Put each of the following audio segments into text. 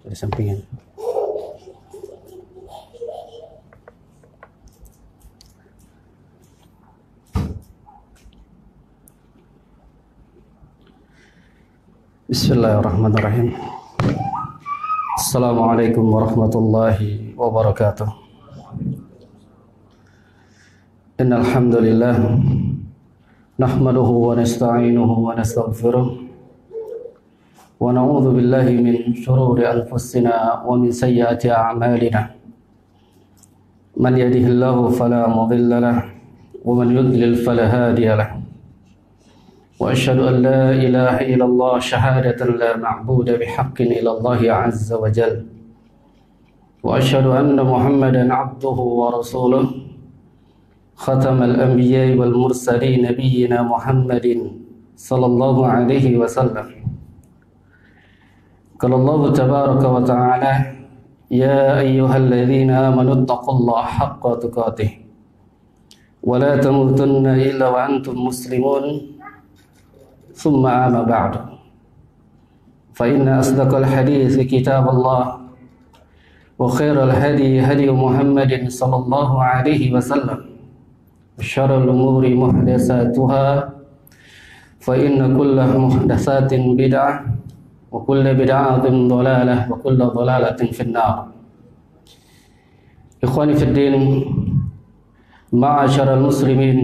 di sampingnya. Bismillahirrahmanirrahim. Assalamualaikum warahmatullahi wabarakatuh. Innal hamdalillah nahmaduhu wa nasta'inuhu wa nastaghfiruh wa na'udzu billahi min shururi anfusina wa min sayyiati a'malina. Man yahdihillahu fala mudilla lahu wa man yudlil fala hadiya lahu. وأشهد أن لا إله إلا الله شهادة لا معبود بحق إلا الله عز وجل وأشهد أن محمدا عبده ورسوله ختم الأنبياء والمرسلين نبينا محمد صلى الله عليه وسلم. قال الله تبارك وتعالى يا أيها الذين آمنوا اتقوا الله حق تقاته ولا تموتن إلا وأنتم مسلمون. ثم أما بعد فإن أصدق الحديث كتاب الله وخير الهدي هدي محمد صلى الله عليه وسلم وشر الأمور محدثاتها فإن كل محدثات بدعة وكل بدعة ضلالة وكل ضلالة في النار. إخواني في الدين معاشر المسلمين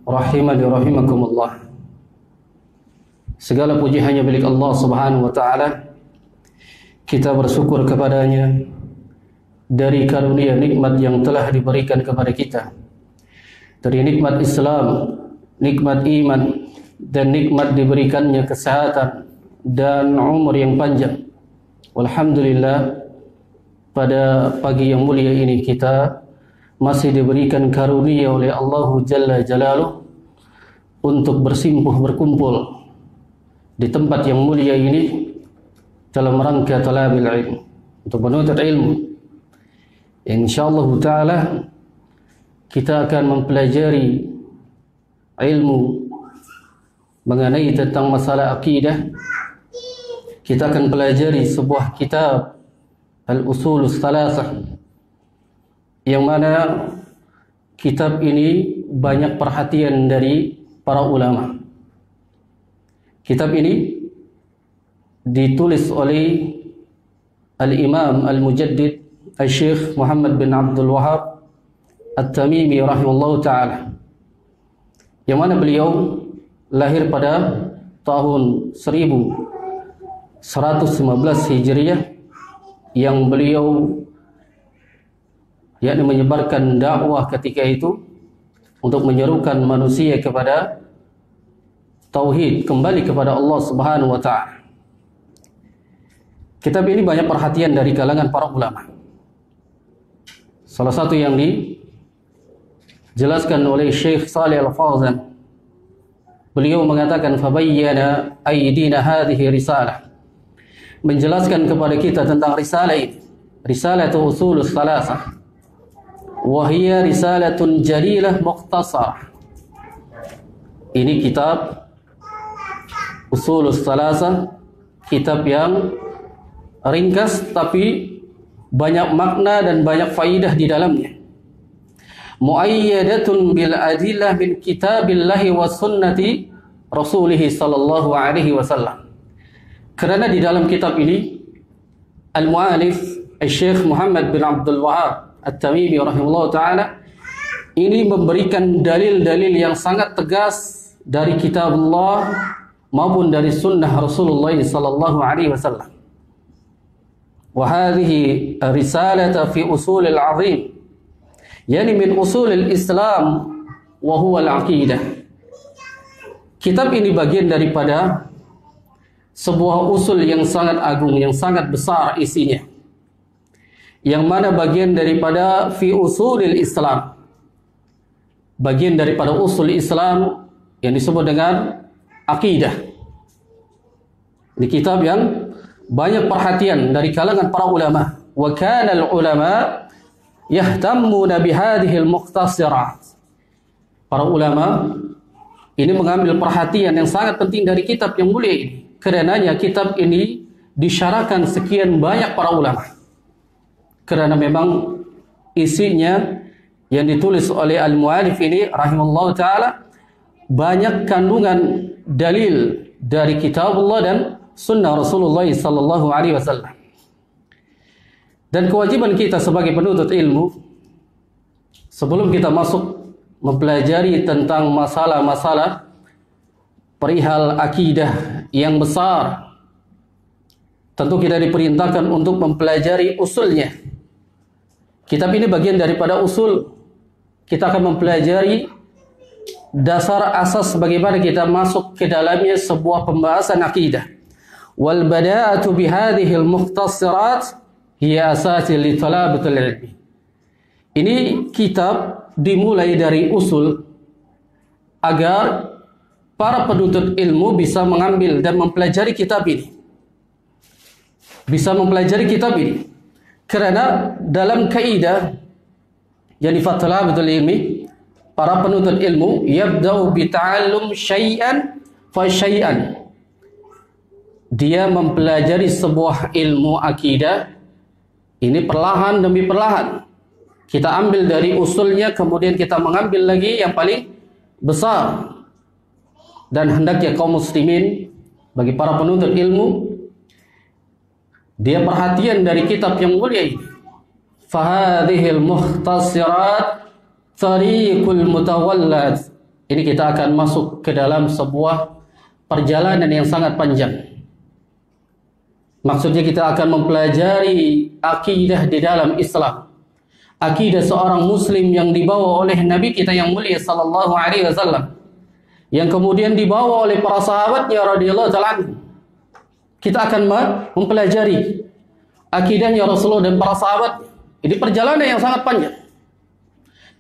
rahimani rahimakumullah. Segala puji hanya milik Allah Subhanahu wa taala. Kita bersyukur kepadanya dari karunia nikmat yang telah diberikan kepada kita. Dari nikmat Islam, nikmat iman, dan nikmat diberikannya kesehatan dan umur yang panjang. Alhamdulillah, pada pagi yang mulia ini kita masih diberikan karunia oleh Allah Jalla Jalaluh untuk berkumpul di tempat yang mulia ini dalam rangka talabil ilm, untuk menuntut ilmu. Insyaallah taala kita akan mempelajari ilmu mengenai tentang masalah akidah. Kita akan pelajari sebuah kitab Al-Usulus Thalathah, yang mana kitab ini banyak perhatian dari para ulama. Kitab ini ditulis oleh Al-Imam Al-Mujaddid Al-Syekh Muhammad bin Abdul Wahhab At-Tamimi rahimahullah ta'ala, yang mana beliau lahir pada tahun 1115 Hijriah, yang beliau yakni menyebarkan dakwah ketika itu untuk menyerukan manusia kepada tauhid, kembali kepada Allah Subhanahu wa taala. Kitab ini banyak perhatian dari kalangan para ulama. Salah satu yang dijelaskan oleh Syekh Shalih Al-Fauzan, beliau mengatakan fabayyana aydina hadhihi risalah, menjelaskan kepada kita tentang risalah ini, risalatu usulus thalathah, wa hiya risalatun jalilah mukhtasarah. Ini kitab Usulus Thalathah, kitab yang ringkas tapi banyak makna dan banyak faidah di dalamnya. Muayyadatun bil adillah min kitabillahi wa sunnati rasulih sallallahu alaihi wasallam. Kerana di dalam kitab ini al-mu'alif Syekh Muhammad bin Abdul Wahhab At-Tamimi rahimahullah ta'ala ini memberikan dalil-dalil yang sangat tegas dari kitab Allah maupun dari sunnah Rasulullah sallallahu alaihi wasallam. Wa hadhihi risalata fi usulil azim, yani min usulil Islam wa huwa al-aqidah. Kitab ini bagian daripada sebuah usul yang sangat agung, yang sangat besar isinya, yang mana bagian daripada fi usulil Islam, bagian daripada usul Islam yang disebut dengan akidah. Ini kitab yang banyak perhatian dari kalangan para ulama. Wa kana al-ulama yahtammuna bihadhihi al-mukhtasarat. Para ulama ini mengambil perhatian yang sangat penting dari kitab yang mulia ini. Karenanya kitab ini disyarahkan sekian banyak para ulama. Karena memang isinya yang ditulis oleh al-mu'alif ini rahimahullah ta'ala banyak kandungan dalil dari kitab Allah dan sunnah Rasulullah sallallahu alaihi wasallam. Dan kewajiban kita sebagai penuntut ilmu, sebelum kita masuk mempelajari tentang masalah-masalah perihal akidah yang besar, tentu kita diperintahkan untuk mempelajari usulnya. Kitab ini bagian daripada usul. Kita akan mempelajari dasar asas bagaimana kita masuk ke dalamnya sebuah pembahasan akidah. Wal bada'atu bihadhihi al-mukhtasarat hiya asasi li talabatil ilmi. Ini kitab dimulai dari usul agar para penuntut ilmu bisa mengambil dan mempelajari kitab ini. Bisa mempelajari kitab ini. Karena dalam kaidah yang difatlah betul ilmi, para penuntut ilmu yabda'u bi ta'allum syai'an fa syai'an. Dia mempelajari sebuah ilmu akidah ini perlahan demi perlahan. Kita ambil dari usulnya, kemudian kita mengambil lagi yang paling besar. Dan hendaknya kaum muslimin, bagi para penuntut ilmu, dia perhatian dari kitab yang mulia ini. Fahadhil muhtasirat tariqul mutawallad. Ini kita akan masuk ke dalam sebuah perjalanan yang sangat panjang. Maksudnya kita akan mempelajari akidah di dalam Islam. Akidah seorang muslim yang dibawa oleh Nabi kita yang mulia sallallahu alaihi wasallam, yang kemudian dibawa oleh para sahabatnya radhiyallahu ta'ala anhum. Kita akan mempelajari akidahnya Rasulullah dan para sahabat. Ini perjalanan yang sangat panjang.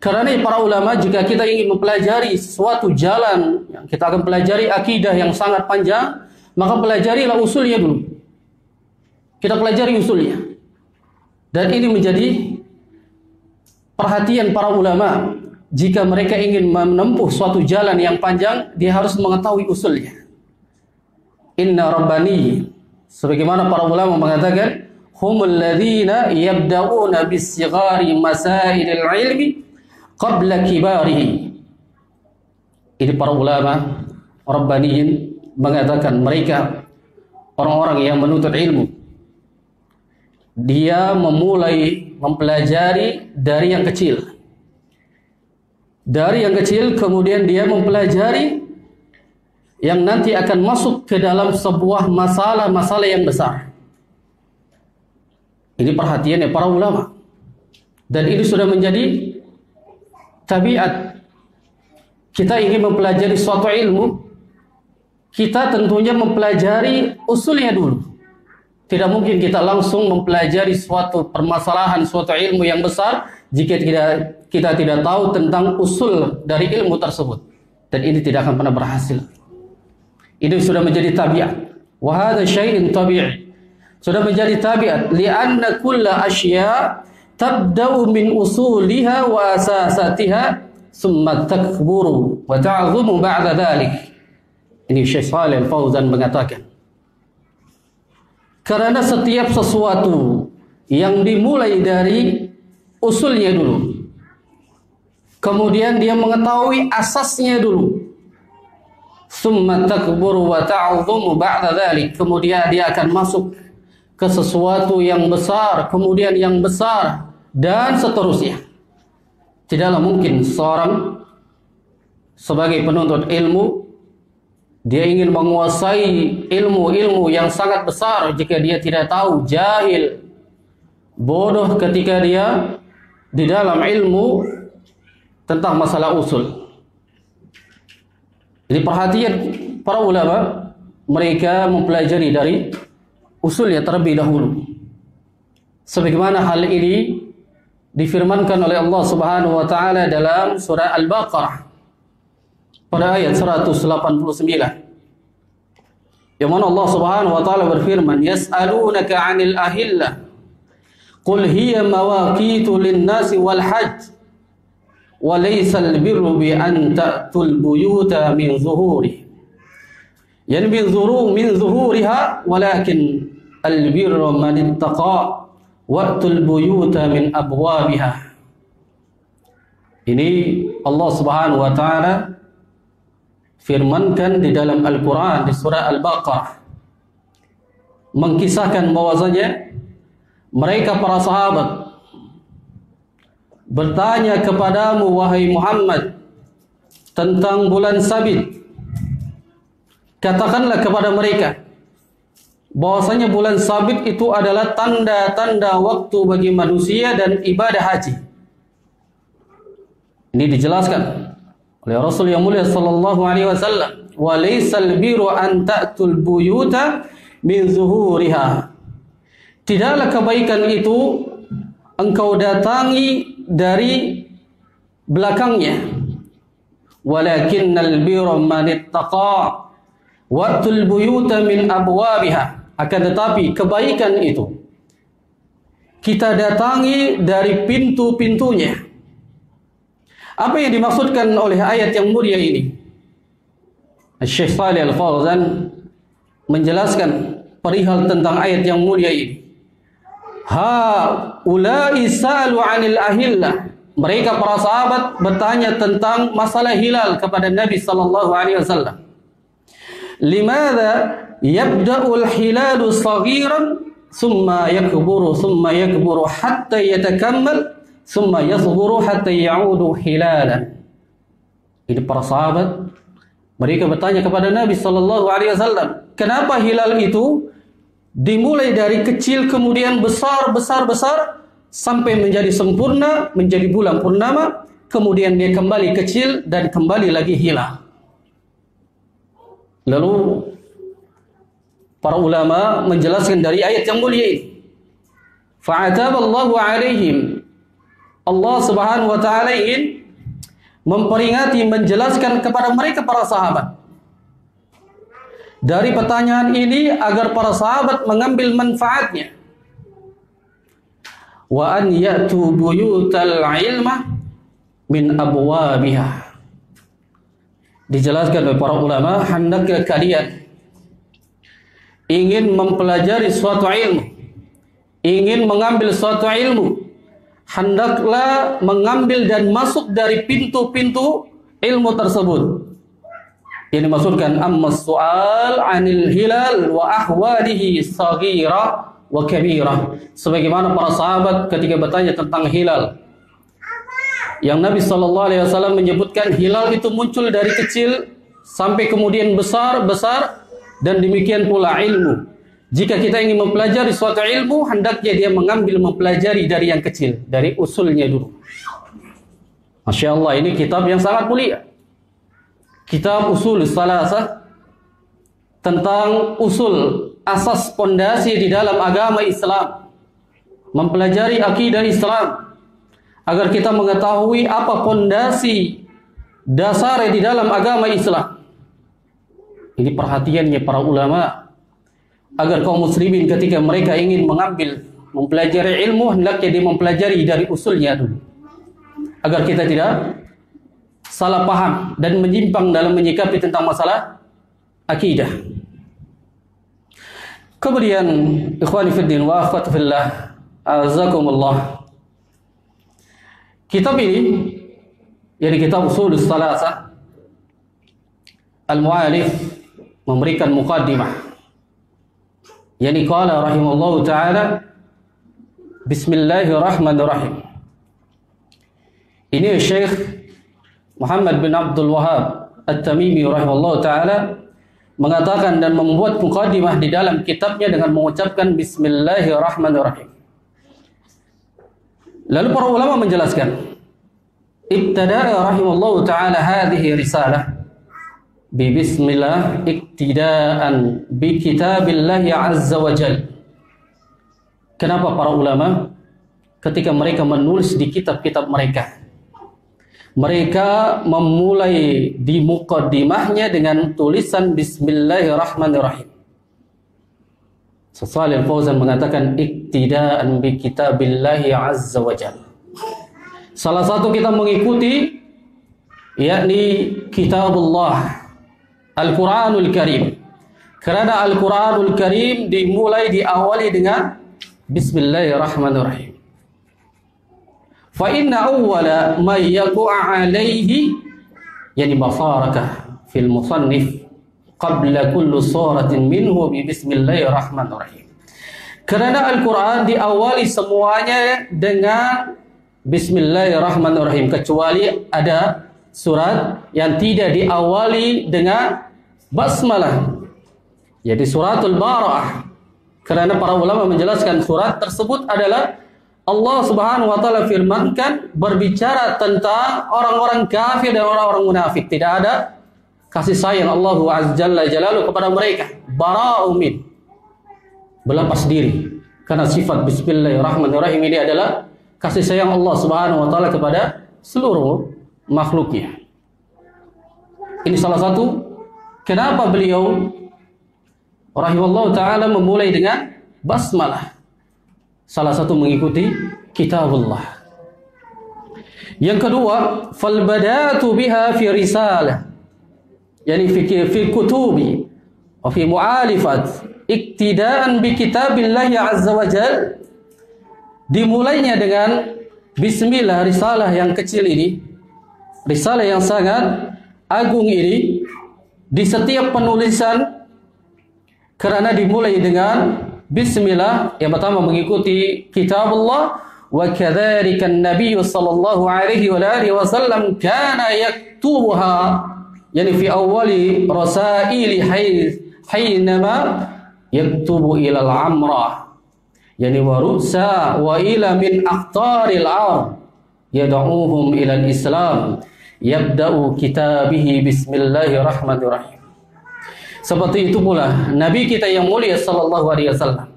Karena para ulama, jika kita ingin mempelajari suatu jalan yang kita akan pelajari akidah yang sangat panjang, maka pelajarilah usulnya dulu. Kita pelajari usulnya. Dan ini menjadi perhatian para ulama. Jika mereka ingin menempuh suatu jalan yang panjang, dia harus mengetahui usulnya. Inna rabbani, sebagaimana para ulama mengatakan, humul ladzina yabda'una bisigari masailil ilmi qabla kibarihi. Ini para ulama rabbaniyin mengatakan mereka orang-orang yang menuntut ilmu. Dia memulai mempelajari dari yang kecil. Dari yang kecil kemudian dia mempelajari yang nanti akan masuk ke dalam sebuah masalah-masalah yang besar. Ini perhatiannya para ulama. Dan ini sudah menjadi tabiat. Kita ingin mempelajari suatu ilmu, kita tentunya mempelajari usulnya dulu. Tidak mungkin kita langsung mempelajari suatu permasalahan, suatu ilmu yang besar jika kita tidak tahu tentang usul dari ilmu tersebut. Dan ini tidak akan pernah berhasil. Ini sudah menjadi tabiat. Wa hadza syai'un tabi'i. Sudah menjadi tabiat. Li'anna kulla asya' tabda'u min usuliha wa asasatiha summa takburu wa ta'zumu ba'da dhalik. Ini Syekh Shalih Al-Fauzan mengatakan. Karena setiap sesuatu yang dimulai dari usulnya dulu, kemudian dia mengetahui asasnya dulu, summa takburu wa ta'zumu ba'da dhalik, kemudian dia akan masuk ke sesuatu yang besar, kemudian yang besar, dan seterusnya. Tidaklah mungkin seorang sebagai penuntut ilmu dia ingin menguasai ilmu-ilmu yang sangat besar jika dia tidak tahu, jahil, bodoh ketika dia di dalam ilmu tentang masalah usul. Jadi perhatian para ulama, mereka mempelajari dari usulnya terlebih dahulu. Sebagaimana hal ini difirmankan oleh Allah Subhanahu wa taala dalam surah Al-Baqarah pada ayat 189. Yang mana Allah Subhanahu wa taala berfirman, "Yas'alunaka 'anil ahillah qul hiya mawaqitu lin-nasi wal hajj wa laysa al-birru bi an ta'tul buyuta min zuhuri." Yani min zuhuriha walakin al-birra man ittaqa wa'tul buyuta min abwabiha. Ini Allah Subhanahu wa taala firmankan di dalam Al-Quran di surah Al-Baqarah, mengkisahkan bahwasanya mereka para sahabat bertanya kepadamu wahai Muhammad tentang bulan sabit. Katakanlah kepada mereka bahwasanya bulan sabit itu adalah tanda-tanda waktu bagi manusia dan ibadah haji. Ini dijelaskan oleh Rasul yang mulia sallallahu alaihi wasallam, wa laysal birru an ta'tul buyuta min zuhuriha. Tidaklah kebaikan itu engkau datangi dari belakangnya. Walakinnal birra man ittaqa wa'tul buyuta min abwabiha. Akan tetapi kebaikan itu kita datangi dari pintu-pintunya. Apa yang dimaksudkan oleh ayat yang mulia ini? Syekh Shalih Al-Fauzan menjelaskan perihal tentang ayat yang mulia ini. Haulai salu 'anil ahillah. Mereka para sahabat bertanya tentang masalah hilal kepada Nabi sallallahu alaihi wasallam. Limadza yabda'ul hilalu saghiran thumma yakburu hatta yatakammal thumma yasghuru hatta ya'udu hilalan. Ini para sahabat mereka bertanya kepada Nabi sallallahu alaihi wasallam, kenapa hilal itu dimulai dari kecil kemudian besar sampai menjadi sempurna, menjadi bulan purnama, kemudian dia kembali kecil dan kembali lagi hilal. Lalu para ulama menjelaskan dari ayat yang mulia ini, fa'ataballahu alaihim, Allah Subhanahu wa taala ingin memperingati, menjelaskan kepada mereka para sahabat dari pertanyaan ini agar para sahabat mengambil manfaatnya. Wa an ya'tu buyutal ilma min abwabiha. Dijelaskan oleh para ulama, hendaknya kalian ingin mempelajari suatu ilmu, ingin mengambil suatu ilmu, hendaklah mengambil dan masuk dari pintu-pintu ilmu tersebut. Ini maksudkan amma soal anil hilal wa ahwalihi saghira wa kabira. Sebagaimana para sahabat ketika bertanya tentang hilal, yang Nabi SAW menyebutkan hilal itu muncul dari kecil sampai kemudian besar, dan demikian pula ilmu. Jika kita ingin mempelajari suatu ilmu, hendaknya dia mempelajari dari yang kecil, dari usulnya dulu. Masya Allah, ini kitab yang sangat mulia. Kitab Usul Salasah, tentang usul, asas pondasi di dalam agama Islam. Mempelajari akidah Islam, agar kita mengetahui apa pondasi dasar di dalam agama Islam. Ini perhatiannya para ulama, agar kaum muslimin ketika mereka ingin mempelajari ilmu, hendaknya dia mempelajari dari usulnya dulu, agar kita tidak salah paham dan menyimpang dalam menyikapi tentang masalah akidah. Kemudian ikhwani fiddin wa akhwati fillah, azakumullah, kitab ini, yaitu kitab Usul Salasah, al-mu'alif memberikan muqaddimah. Yani qala rahimallahu ta'ala, bismillahirrahmanirrahim. Ini Syekh Muhammad bin Abdul Wahhab At-Tamimi rahimallahu ta'ala mengatakan dan membuat muqaddimah di dalam kitabnya dengan mengucapkan bismillahirrahmanirrahim. Lalu para ulama menjelaskan, ibtada'a rahimallahu ta'ala hadhihi risalah bismillah iktidaan bi kitabillahi azza wa jal. Kenapa para ulama ketika mereka menulis di kitab-kitab mereka, mereka memulai di muqaddimahnya dengan tulisan bismillahirrahmanirrahim? Shalih Al-Fauzan mengatakan iktidaan bi kitabillahi azza wa jal. Salah satu kita mengikuti yakni kitabullah Al-Quranul Karim, Kerana Al-Quranul Karim diawali dengan Bismillahirrahmanirrahim. Fa inna awwala ma yaqu'a alaihi yani basarakah fil musannif qabla kulli suratin minhu bi Bismillahirrahmanirrahim. Kerana Al-Quran diawali semuanya dengan Bismillahirrahmanirrahim, kecuali ada surat yang tidak diawali dengan basmalah. Jadi suratul Bara'ah. Kerana para ulama menjelaskan surat tersebut adalah Allah Subhanahu wa taala firmankan berbicara tentang orang-orang kafir dan orang-orang munafik. Tidak ada kasih sayang Allah Azza Jalla Jalaluhu kepada mereka. Bara'u min, berlepas diri. Karena sifat Bismillahirrahmanirrahim ini adalah kasih sayang Allah Subhanahu wa taala kepada seluruh makhluknya. Ini salah satu kenapa beliau rahimallahu ta'ala memulai dengan basmalah. Salah satu mengikuti kitabullah. Yang kedua, fal badatu biha fi risalah. Yani fi kutubi wa fi mu'alifat iktidaan bi kitabillahi azza wa jal. Dimulainya dengan bismillah, risalah yang kecil ini, risalah yang sangat agung ini, di setiap penulisan kerana dimulai dengan bismillah, yang pertama mengikuti kitabullah. Wa kadzalika an-nabiy sallallahu alaihi wa alihi wasallam kana yaktubuha yani fi awwali rasaili haynama yaktubu ila al-amra yani wa rusa wa ila min aqtaril ard yad'uuhum ila al-islam yabda'u kitabihi bismillahirrahmanirrahim. Seperti itu pula Nabi kita yang mulia sallallahu alaihi wasallam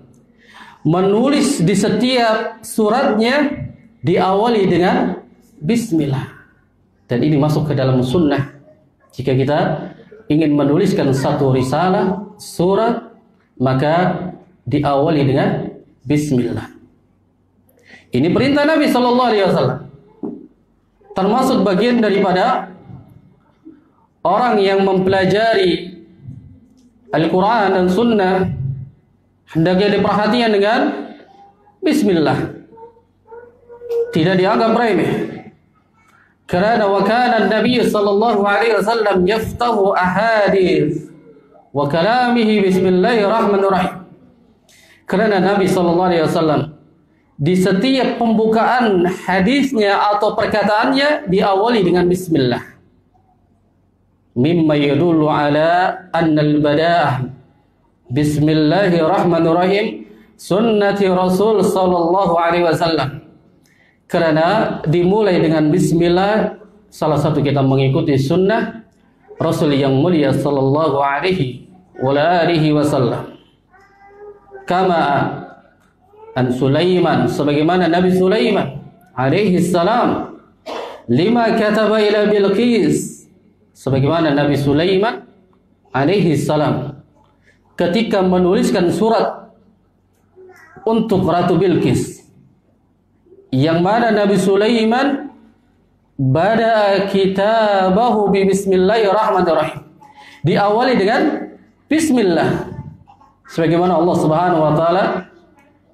menulis di setiap suratnya diawali dengan bismillah. Dan ini masuk ke dalam sunnah. Jika kita ingin menuliskan satu risalah, surat, maka diawali dengan bismillah. Ini perintah Nabi sallallahu alaihi wasallam. Termasuk bagian daripada orang yang mempelajari Al-Quran dan Sunnah hendaknya diperhatikan dengan bismillah. Tidak dianggap remeh. Kerana wa kana an-nabiy sallallahu alaihi wasallam yaftahu ahadits wa kalamihi bismillahirrahmanirrahim. Kerana Nabi sallallahu alaihi wasallam di setiap pembukaan hadisnya atau perkataannya diawali dengan bismillah. Mimma yadullu ala anna al-bada'ah bismillahirrahmanirrahim sunnati Rasul sallallahu alaihi wasallam. Kerana dimulai dengan bismillah, salah satu kita mengikuti sunnah Rasul yang mulia sallallahu alaihi wasallam. Kama an Sulaiman, sebagaimana Nabi Sulaiman alaihi salam lima kataba ila Bilqis, sebagaimana Nabi Sulaiman alaihi salam ketika menuliskan surat untuk Ratu Bilqis, yang mana Nabi Sulaiman bada kitabahu bi bismillahirrahmanirrahim, diawali dengan bismillah, sebagaimana Allah Subhanahu wa taala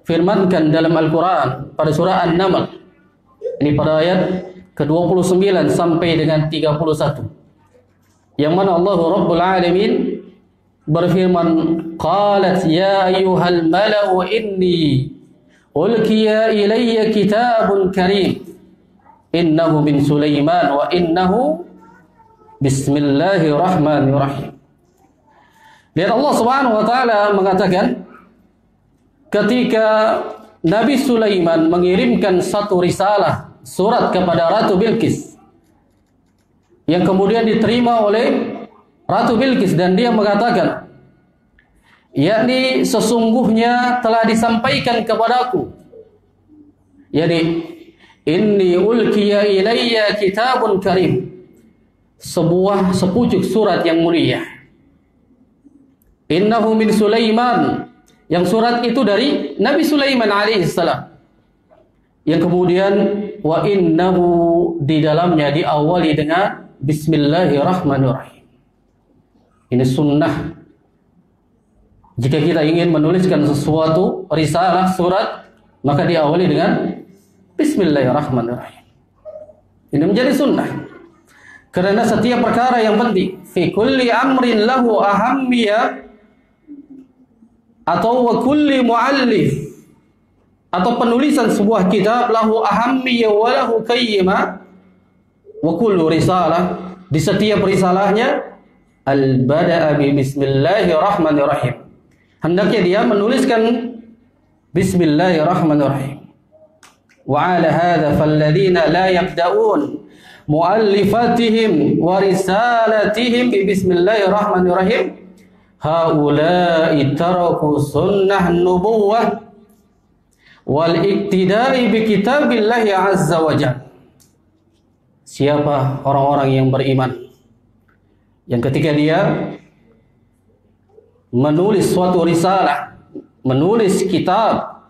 firmankan dalam Al-Quran pada surah An-Naml. Ini pada ayat ke-29 sampai dengan 31. Yang mana Allah Rabbul Alamin berfirman, qalat ya ayyuhal mala'u inni ulqiya ilayya kitabun karim innahu min Sulaiman wa innahu bismillahirrahmanirrahim. Lihat Allah Subhanahu wa taala mengatakan ketika Nabi Sulaiman mengirimkan satu risalah, surat kepada Ratu Bilqis, yang kemudian diterima oleh Ratu Bilqis, dan dia mengatakan, yakni sesungguhnya telah disampaikan kepadaku, yakni inni ulqiya ilayya kitabun karim, sebuah sepucuk surat yang mulia. Innahu min Sulaiman, yang surat itu dari Nabi Sulaiman alaihissalam, yang kemudian wa innahu, di dalamnya diawali dengan bismillahirrahmanirrahim. Ini sunnah Jika kita ingin menuliskan sesuatu, risalah, surat, maka diawali dengan Bismillahirrahmanirrahim. Ini menjadi sunnah. Karena setiap perkara yang penting, fi kulli amrin lahu ahammiyah, atau wa kulli muallif, atau penulisan sebuah kitab lahu ahammiyah wa lahu qayyimah, wa kullu risalah, di setiap risalahnya al-bada'a bi bismillahirrahmanirrahim. Hendaknya dia menuliskan Bismillahirrahmanirrahim. Wa ala hadza falladhina la yabda'un muallifatihim wa risalatihim bi Bismillahirrahmanirrahim haula'i taraku sunnah nubuwah wal iktida'i bi kitabillahi azza wa jalla. Siapa orang-orang yang beriman yang ketika dia menulis suatu risalah, menulis kitab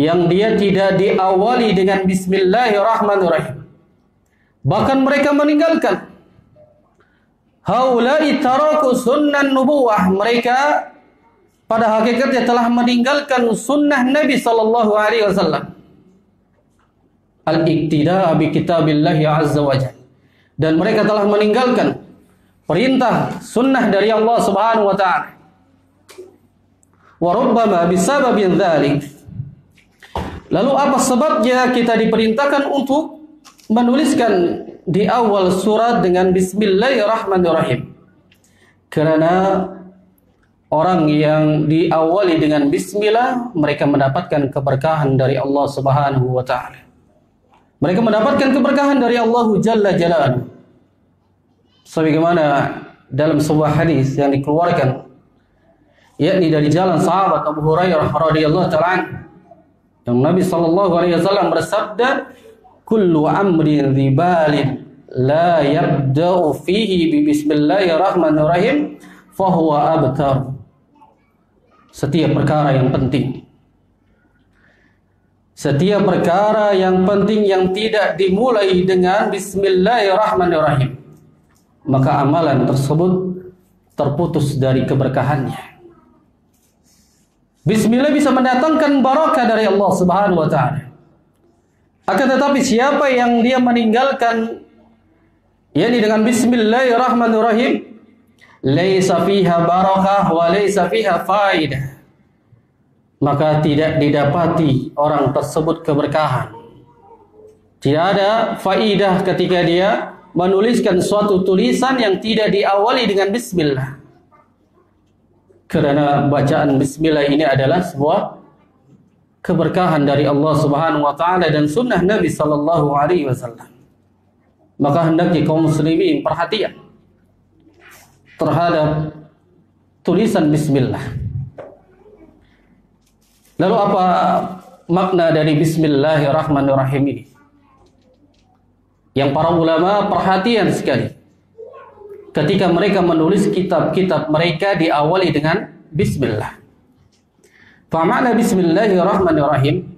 yang dia tidak diawali dengan Bismillahirrahmanirrahim, bahkan mereka meninggalkan, haula'i taraku sunnan nubuwah, mereka pada hakikatnya telah meninggalkan sunnah Nabi sallallahu alaihi wasallam, al-iktidaa bi kitabillahi azza wa jalla, dan mereka telah meninggalkan perintah sunnah dari Allah Subhanahu wa taala. Wa rubbama bisababin dzalik. Lalu apa sebabnya kita diperintahkan untuk menuliskan di awal surat dengan Bismillahirrahmanirrahim? Karena orang yang diawali dengan bismillah, mereka mendapatkan keberkahan dari Allah Subhanahu wa taala. Mereka mendapatkan keberkahan dari Allah Jalla Jalaluhu. Sebagaimana dalam sebuah hadis yang dikeluarkan yakni dari jalan sahabat Abu Hurairah radhiyallahu ta'ala, yang Nabi sallallahu alaihi wasallam bersabda, kullu amrin dhibalin la yabda'u fihi bi bismillahirrahmanirrahim fahuwa abtar. Setiap perkara yang penting, setiap perkara yang penting yang tidak dimulai dengan Bismillahirrahmanirrahim, maka amalan tersebut terputus dari keberkahannya. Bismillah bisa mendatangkan barakah dari Allah Subhanahu wa taala. Akan tetapi siapa yang dia meninggalkan yakni dengan Bismillahirrahmanirrahim, laisa fiha barakah wa laisa fiha faidah, maka tidak didapati orang tersebut keberkahan. Tidak ada faidah ketika dia menuliskan suatu tulisan yang tidak diawali dengan bismillah. Karena bacaan bismillah ini adalah sebuah keberkahan dari Allah Subhanahu wa taala dan sunnah Nabi sallallahu alaihi wasallam. Maka hendaknya kaum muslimin perhatian terhadap tulisan bismillah. Lalu apa makna dari Bismillahirrahmanirrahim ini? Yang para ulama perhatian sekali ketika mereka menulis kitab-kitab mereka diawali dengan Bismillah. Fa makna Bismillahirrahmanirrahim,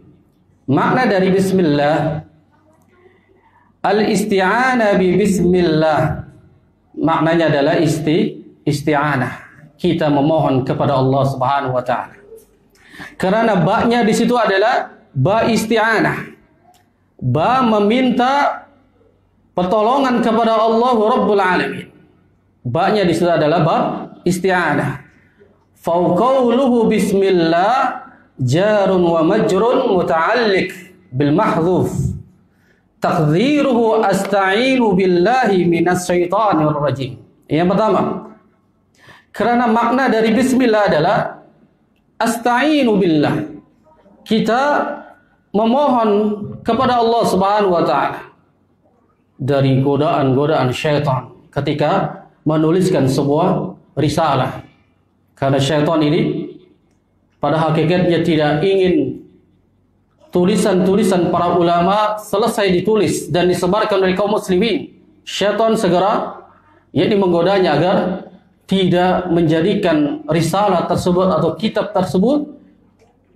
makna dari Bismillah al-isti'anah bi Bismillah, maknanya adalah isti'anah, kita memohon kepada Allah Subhanahu wa taala. Karena ba-nya di situ adalah ba isti'anah, ba meminta pertolongan kepada Allah Rabbul Alamin. Ba-nya di situ adalah ba isti'anah. Fa qawluhu bismillah jarun wa majrun muta'alliq bil mahdhuf. Taqdiruhu asta'inu billahi minas syaitanir rajim. Yang pertama, karena makna dari bismillah adalah asta'inu billah, kita memohon kepada Allah Subhanahu wa taala dari godaan-godaan syaitan ketika menuliskan sebuah risalah. Karena syaitan ini pada hakikatnya tidak ingin tulisan-tulisan para ulama selesai ditulis dan disebarkan oleh kaum muslimin. Syaitan segera yakni menggodanya agar tidak menjadikan risalah tersebut atau kitab tersebut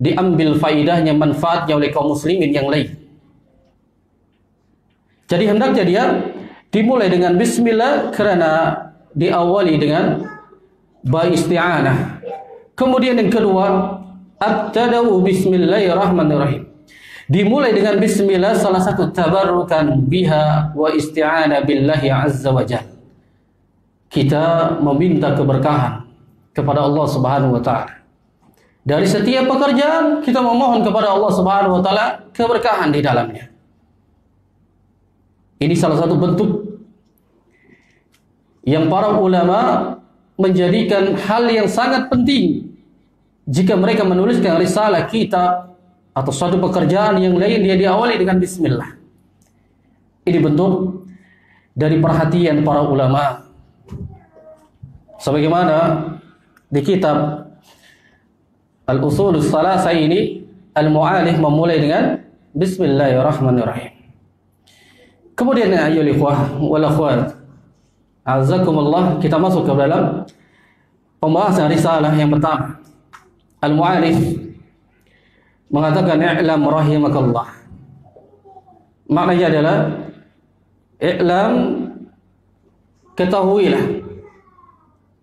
diambil faidahnya, manfaatnya oleh kaum muslimin yang lain. Jadi hendaknya dia dimulai dengan bismillah karena diawali dengan ba isti'anah. Kemudian yang kedua, abtada'u bismillahirrahmanirrahim. Dimulai dengan bismillah, salah satu tabarrukan biha wa isti'ana billahi azza wa jalla. Kita meminta keberkahan kepada Allah Subhanahu wa taala. Dari setiap pekerjaan kita memohon kepada Allah Subhanahu wa taala keberkahan di dalamnya. Ini salah satu bentuk yang para ulama menjadikan hal yang sangat penting jika mereka menuliskan risalah, kitab atau suatu pekerjaan yang lain, dia diawali dengan bismillah. Ini bentuk dari perhatian para ulama. Sebagaimana di kitab Al-Usulus Salasah ini, al-mu'alif memulai dengan bismillahirrahmanirrahim. Kemudian ya ayyuhal ikhwah wal akhwat, azakumullah, kita masuk ke dalam pembahasan risalah yang pertama. Al-mu'alif mengatakan i'lam rahimakallah. Maknanya adalah i'lam, ketahuilah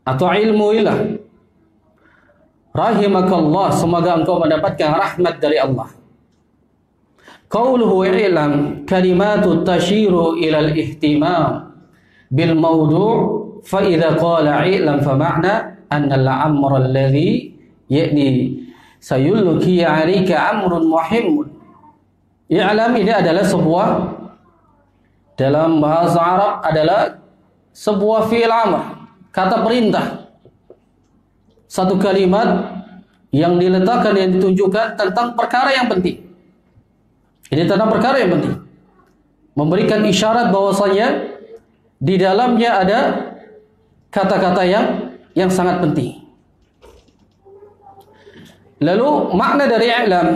atau ilmuilah, rahimakallah, semoga engkau mendapatkan rahmat dari Allah. Qauluhu i'lam kalimatu tashiru ila al-ihtimam bil mawdu', fa idza qala i'lam fa ma'na anna al-amra alladhi ya'ni sayulki 'alaika amrun muhimmun. I'lam ini adalah sebuah, dalam bahasa Arab adalah sebuah fi'il amr, kata perintah. Satu kalimat yang diletakkan, yang ditunjukkan tentang perkara yang penting. Ini tentang perkara yang penting, memberikan isyarat bahwasanya di dalamnya ada kata-kata yang sangat penting. Lalu makna dari i'lam,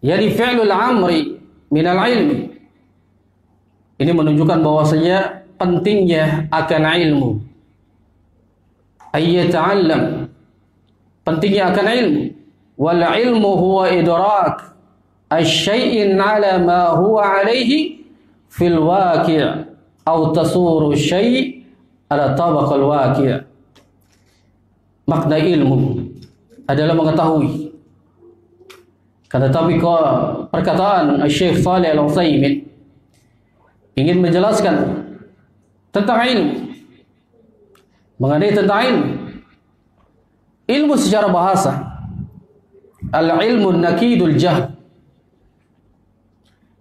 yani fi'lul amri minal ilmi, ini menunjukkan bahwasanya pentingnya akan ilmu. Ayyata'allam, pentingnya akan ilmu. Wal ilmu huwa idrak asy-syai'in 'ala ma huwa 'alaihi fil waqi' atau tasuru syai' ala tabaqal waqi'. Makna ilmu adalah mengetahui. Kata tapi perkataan Syekh Shalih Al-Utsaimin ingin menjelaskan tentang ilmu, mengenai tentang ilmu. Ilmu secara bahasa, al-ilmu nakidul jahl.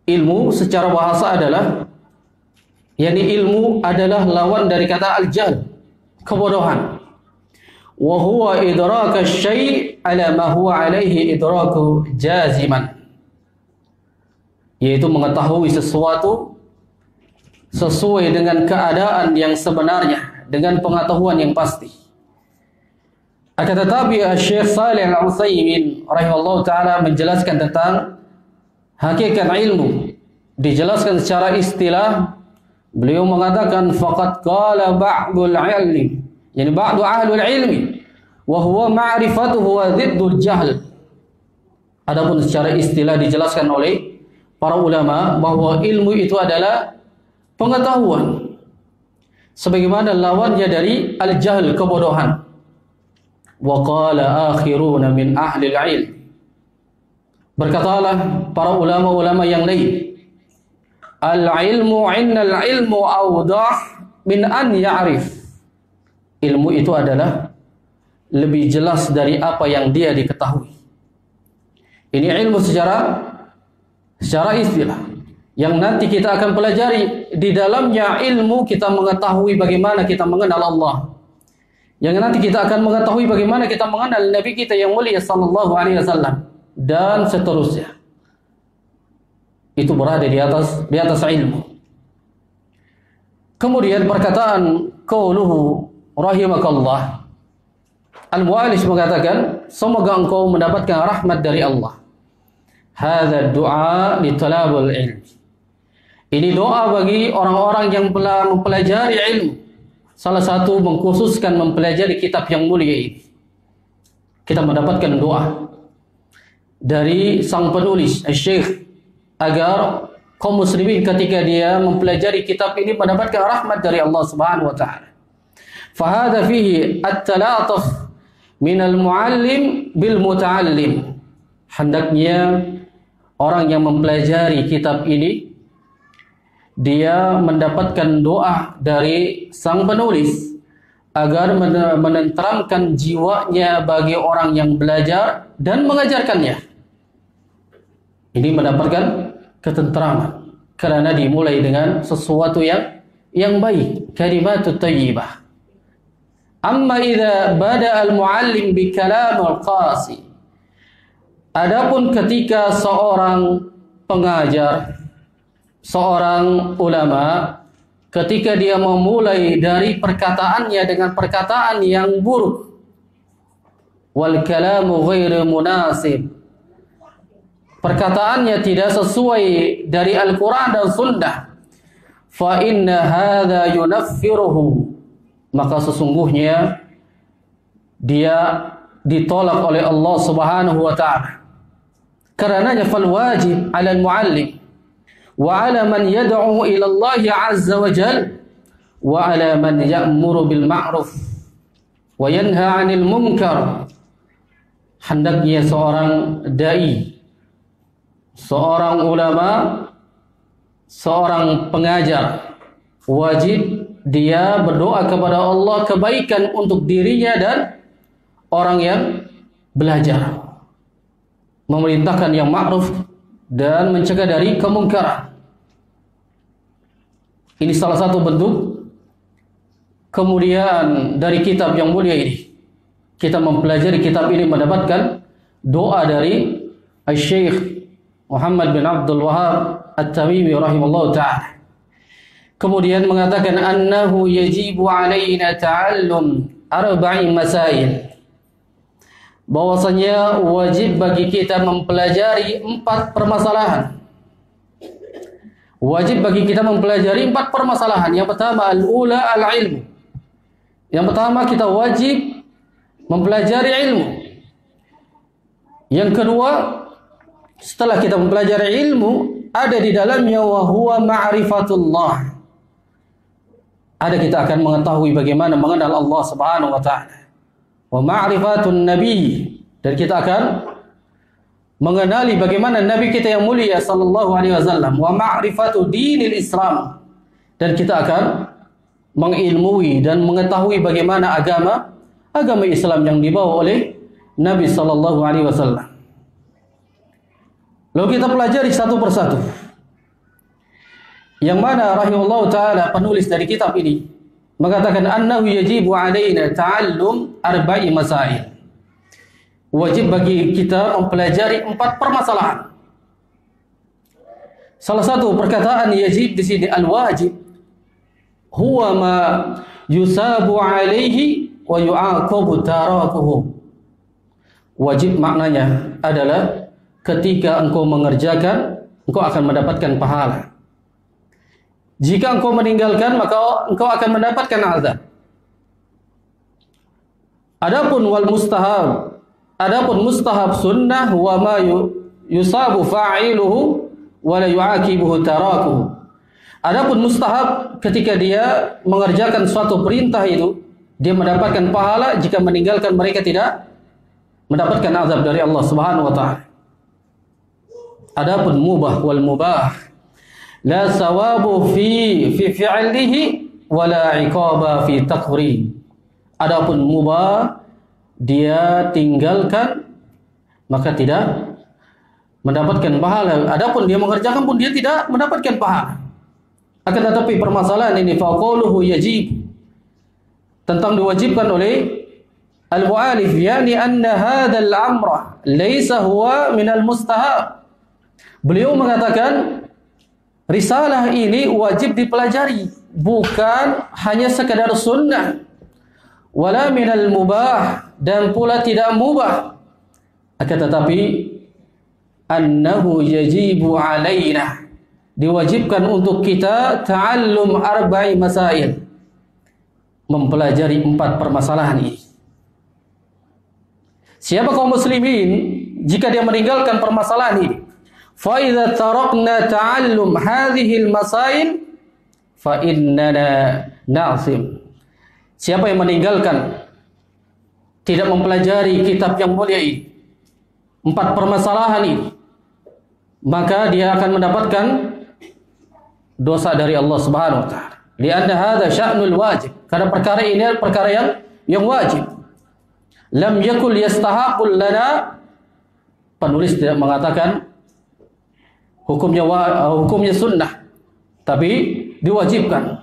Ilmu secara bahasa adalah, yakni ilmu adalah lawan dari kata al-jahl, kebodohan. Wa huwa idraka syai' ala ma huwa alaihi idraku jaziman, yaitu mengetahui sesuatu sesuai dengan keadaan yang sebenarnya, dengan pengetahuan yang pasti. Akan tetapi Syekh Shalih Al-Utsaimin rahimahullah ta'ala menjelaskan tentang hakikat ilmu, dijelaskan secara istilah. Beliau mengatakan faqad qala ba'dul ilmi, yani ba'du ahlul ilmi, wa huwa ma'rifatuhu wa ziddul jahl. Adapun secara istilah dijelaskan oleh para ulama bahwa ilmu itu adalah pengetahuan, sebagaimana lawannya dari al-jahl, kebodohan. Wa qala akhiruna min ahli al-ilm, berkatalah para ulama-ulama yang lain, al-ilmu innal ilmu awdah min an ya'rif. Ilmu itu adalah lebih jelas dari apa yang dia diketahui. Ini ilmu secara istilah yang nanti kita akan pelajari. Di dalamnya ilmu kita mengetahui bagaimana kita mengenal Allah, yang nanti kita akan mengetahui bagaimana kita mengenal Nabi kita yang mulia sallallahu alaihi wasallam, dan seterusnya. Itu berada di atas ilmu. Kemudian perkataan qauluhu rahimakallah, al-mu'alif mengatakan semoga engkau mendapatkan rahmat dari Allah. Hadza du'a li talabul ilm, ini doa bagi orang-orang yang telah mempelajari ilmu. Salah satu mengkhususkan mempelajari kitab yang mulia ini. Kita mendapatkan doa dari sang penulis Syekh agar kaum muslimin ketika dia mempelajari kitab ini mendapatkan rahmat dari Allah Subhanahu wa taala. Fa hadza fihi at-talatuf minal muallim bil muta'allim. Hendaknya orang yang mempelajari kitab ini dia mendapatkan doa dari sang penulis agar menenteramkan jiwanya bagi orang yang belajar dan mengajarkannya. Ini mendapatkan ketenteraman karena dimulai dengan sesuatu yang baik, kalimatut thayyibah. Amma idza bada al-muallim bi kalam al-qasi. Adapun ketika seorang pengajar, seorang ulama, ketika dia memulai dari perkataannya dengan perkataan yang buruk, wal kalamu ghairu munasib, perkataannya tidak sesuai dari Al-Quran dan Sunnah, fa inna hadza yunaffiruhu, maka sesungguhnya dia ditolak oleh Allah Subhanahu wa taala. Karenanya fal wajib 'ala al-muallim wa 'ala man yad'u ila Allah 'azza wa jalla wa 'ala man ya'muru bil ma'ruf wa yanha 'anil munkar. Hendaknya seorang dai, seorang ulama, seorang pengajar wajib dia berdoa kepada Allah kebaikan untuk dirinya dan orang yang belajar, memerintahkan yang ma'ruf dan mencegah dari kemungkaran. Ini salah satu bentuk kemuliaan dari kitab yang mulia ini. Kita mempelajari kitab ini mendapatkan doa dari Syekh Muhammad bin Abdul Wahhab At-Tamimi rahimallahu ta'ala. Kemudian mengatakan annahu yajibu alaina ta'allum arba'i masail, bahwasanya wajib bagi kita mempelajari 4 permasalahan. Wajib bagi kita mempelajari 4 permasalahan. Yang pertama al-ula al-ilmu. Yang pertama kita wajib mempelajari ilmu. Yang kedua, setelah kita mempelajari ilmu, ada di dalamnya wa huwa ma'rifatullah. Ada kita akan mengetahui bagaimana mengenal Allah Subhanahu wa taala. Wa ma'rifatun nabi, dan kita akan mengenali bagaimana nabi kita yang mulia sallallahu alaihi wasallam. Wa ma'rifatu dinil Islam, dan kita akan mengilmui dan mengetahui bagaimana agama Islam yang dibawa oleh Nabi sallallahu alaihi wasallam. Lalu kita pelajari satu persatu. Yang mana rahimahullah ta'ala penulis dari kitab ini mengatakan annahu yajibu alaina ta'allum arba'i masail. Wajib bagi kita mempelajari 4 permasalahan. Salah satu perkataan yajib di sini al-wajib huwa ma yusabu alaihi wa yu'aqabu tarakuhu. Wajib maknanya adalah ketika engkau mengerjakan, engkau akan mendapatkan pahala. Jika engkau meninggalkan, maka engkau akan mendapatkan azab. Adapun wal mustahab, adapun mustahab sunnah wa ma yusabu fa'iluhu wa la yu'aqibuhu tarakuhu. Adapun mustahab ketika dia mengerjakan suatu perintah itu, dia mendapatkan pahala. Jika meninggalkan, mereka tidak mendapatkan azab dari Allah Subhanahu wa taala. Adapun mubah wal mubah la sawabu fi fi'lihi wa la iqaba fi taqrir. Adapun mubah dia tinggalkan maka tidak mendapatkan pahala. Adapun dia mengerjakan pun dia tidak mendapatkan pahala. Akan tetapi permasalahan ini faquluhu yajib, tentang diwajibkan oleh al-mu'alif, yani anna hadzal amra laysa huwa minal mustahab. Beliau mengatakan risalah ini wajib dipelajari, bukan hanya sekadar sunnah, wala minal mubah, dan pula tidak mubah. Akan tetapi annahu yajibu alaina, diwajibkan untuk kita ta'allum arba'i masail, mempelajari 4 permasalahan ini. Siapa kaum muslimin jika dia meninggalkan permasalahan ini? Fa idza tarakna ta'allum hadhihi al-masail fa innana na'sim. Siapa yang meninggalkan tidak mempelajari kitab yang mulia ini, 4 permasalahan ini, maka dia akan mendapatkan dosa dari Allah Subhanahu wa taala. Lianna hadza sya'nul wajib. Karena perkara ini adalah perkara yang wajib. Lam yakul yastahaqul lana, penulis tidak mengatakan hukumnya sunnah, tapi diwajibkan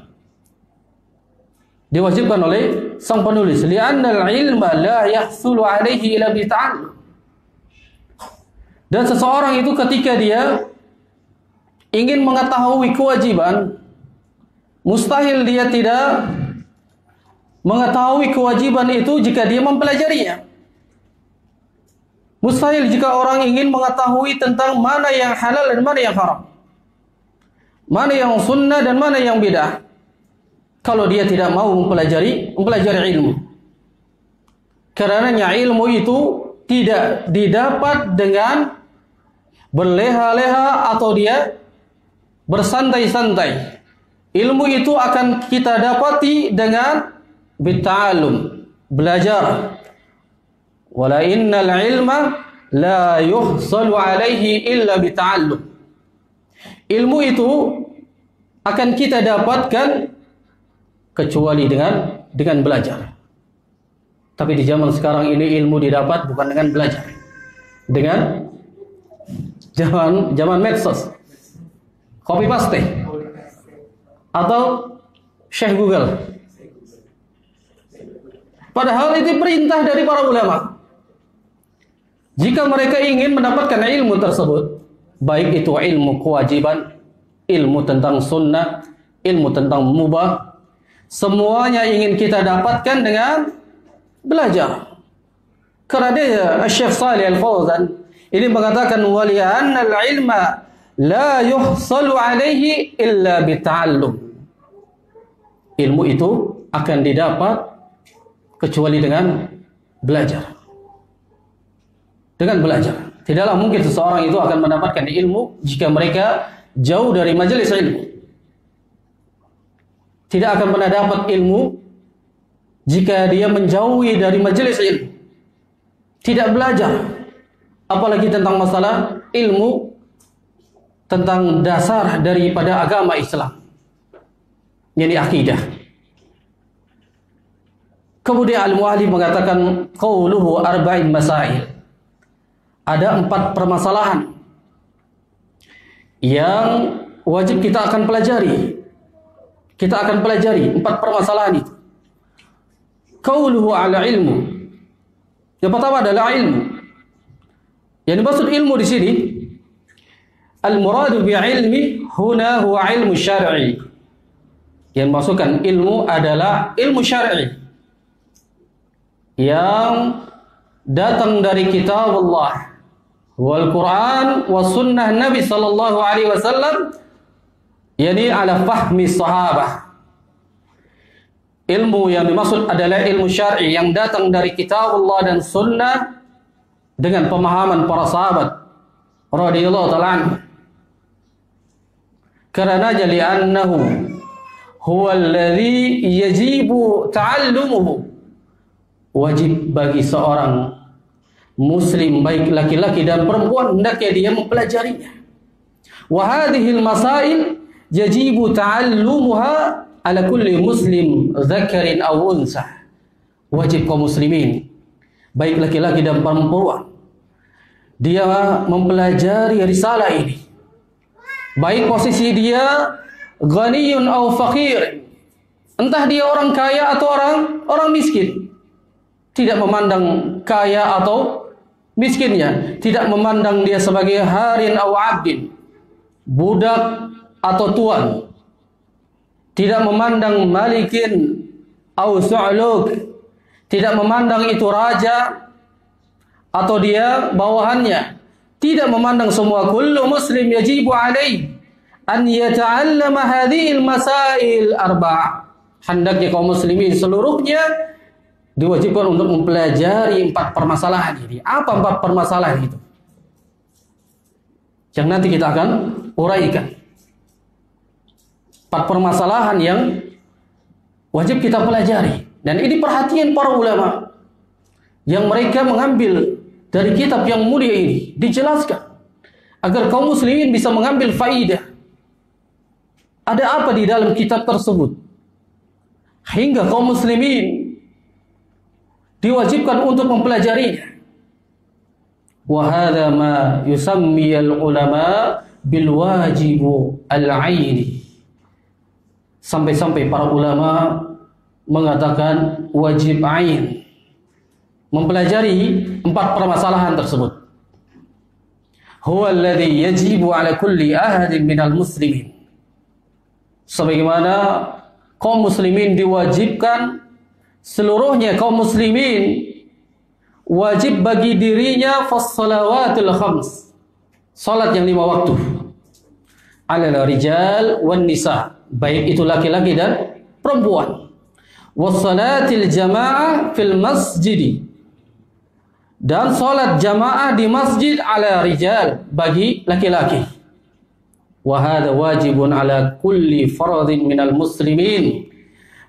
oleh sang penulis. Li'anna al-ilma la yahsulu alaihi illa bita'allum. Dan seseorang itu ketika dia ingin mengetahui kewajiban, mustahil dia tidak mengetahui kewajiban itu jika dia mempelajarinya. Mustahil jika orang ingin mengetahui tentang mana yang halal dan mana yang haram, mana yang sunnah dan mana yang bid'ah, kalau dia tidak mau mempelajari ilmu. Karenanya ilmu itu tidak didapat dengan berleha-leha atau dia bersantai-santai. Ilmu itu akan kita dapati dengan bitta'allum, belajar. Wala innal ilma la yuhsalu alaihi illa bita'allum. Ilmu itu akan kita dapatkan kecuali dengan belajar. Tapi di zaman sekarang ini ilmu didapat bukan dengan belajar, dengan zaman medsos, copy paste, atau Syekh Google. Padahal itu perintah dari para ulama. Jika mereka ingin mendapatkan ilmu tersebut, baik itu ilmu kewajiban, ilmu tentang sunnah, ilmu tentang mubah, semuanya ingin kita dapatkan dengan belajar. Karena Syekh Shalih Al-Fauzan ini mengatakan wali'anna al-ilma la yuhsalu alaihi illa bita'allum. Ilmu itu akan didapat kecuali dengan belajar. Dengan belajar. Tidaklah mungkin seseorang itu akan mendapatkan ilmu jika mereka jauh dari majelis ilmu. Tidak akan pernah dapat ilmu jika dia menjauhi dari majelis ilmu. Tidak belajar, apalagi tentang masalah ilmu tentang dasar daripada agama Islam, yakni akidah. Kemudian al-mu'allif mengatakan qauluhu arba'in masail. Ada 4 permasalahan yang wajib kita akan pelajari. Kita akan pelajari 4 permasalahan itu. Qauluhu ala ilmu. Yang pertama adalah ilmu. Yang dimaksud ilmu di sini, al-muradu bi'ilmi huna huwa ilmu syar'i. Yang dimaksudkan ilmu adalah ilmu syar'i yang datang dari kitab Allah wal Quran wa sunnah Nabi sallallahu alaihi wasallam, yakni ala fahmi sahabah. Ilmu yang dimaksud adalah ilmu syar'i yang datang dari kitab Allah dan sunnah dengan pemahaman para sahabat radhiyallahu ta'ala anhu. Karena jali annahu huwa alladhi yajibu ta'allumuhu. Wajib bagi seorang muslim baik laki-laki dan perempuan hendaknya dia mempelajarinya. Wa hadhihi al-masail yajibu ta'allumuha ala kulli muslim dzakarin aw unsa. Wajib kaum muslimin baik laki-laki dan perempuan dia mempelajari risalah ini, baik posisi dia ghaniyun aw faqir, entah dia orang kaya atau orang miskin. Tidak memandang kaya atau miskinnya, tidak memandang dia sebagai harin aw abdin, budak atau tuan, tidak memandang malikin aw su'luk, tidak memandang itu raja atau dia bawahannya, tidak memandang semua. Kullu muslim yajibu alaihi an yata'allama hadhihi al-masail arba'ah. Hendaknya kaum muslimin seluruhnya diwajibkan untuk mempelajari 4 permasalahan ini. Apa 4 permasalahan itu? Yang nanti kita akan uraikan. 4 permasalahan yang wajib kita pelajari. Dan ini perhatian para ulama. yang mereka mengambil dari kitab yang mulia ini dijelaskan agar kaum muslimin bisa mengambil faidah. Ada apa di dalam kitab tersebut hingga kaum muslimin diwajibkan untuk mempelajarinya. Wa hadza ma yusammi al-ulama bil wajibu al-'aini. Sampai-sampai para ulama mengatakan wajib ain mempelajari 4 permasalahan tersebut. Huwa alladhi yajibu ala kulli ahadin minal muslimin. Sebagaimana kaum muslimin diwajibkan, seluruhnya kaum muslimin wajib bagi dirinya fas-salawatul khams, salat yang 5 waktu, alal rijal wan nisa, baik itu laki-laki dan perempuan, wassalatil jamaah fil masjid, dan salat jamaah di masjid ala rijal, bagi laki-laki. Wa hadha wajibun ala kulli fardin minal muslimin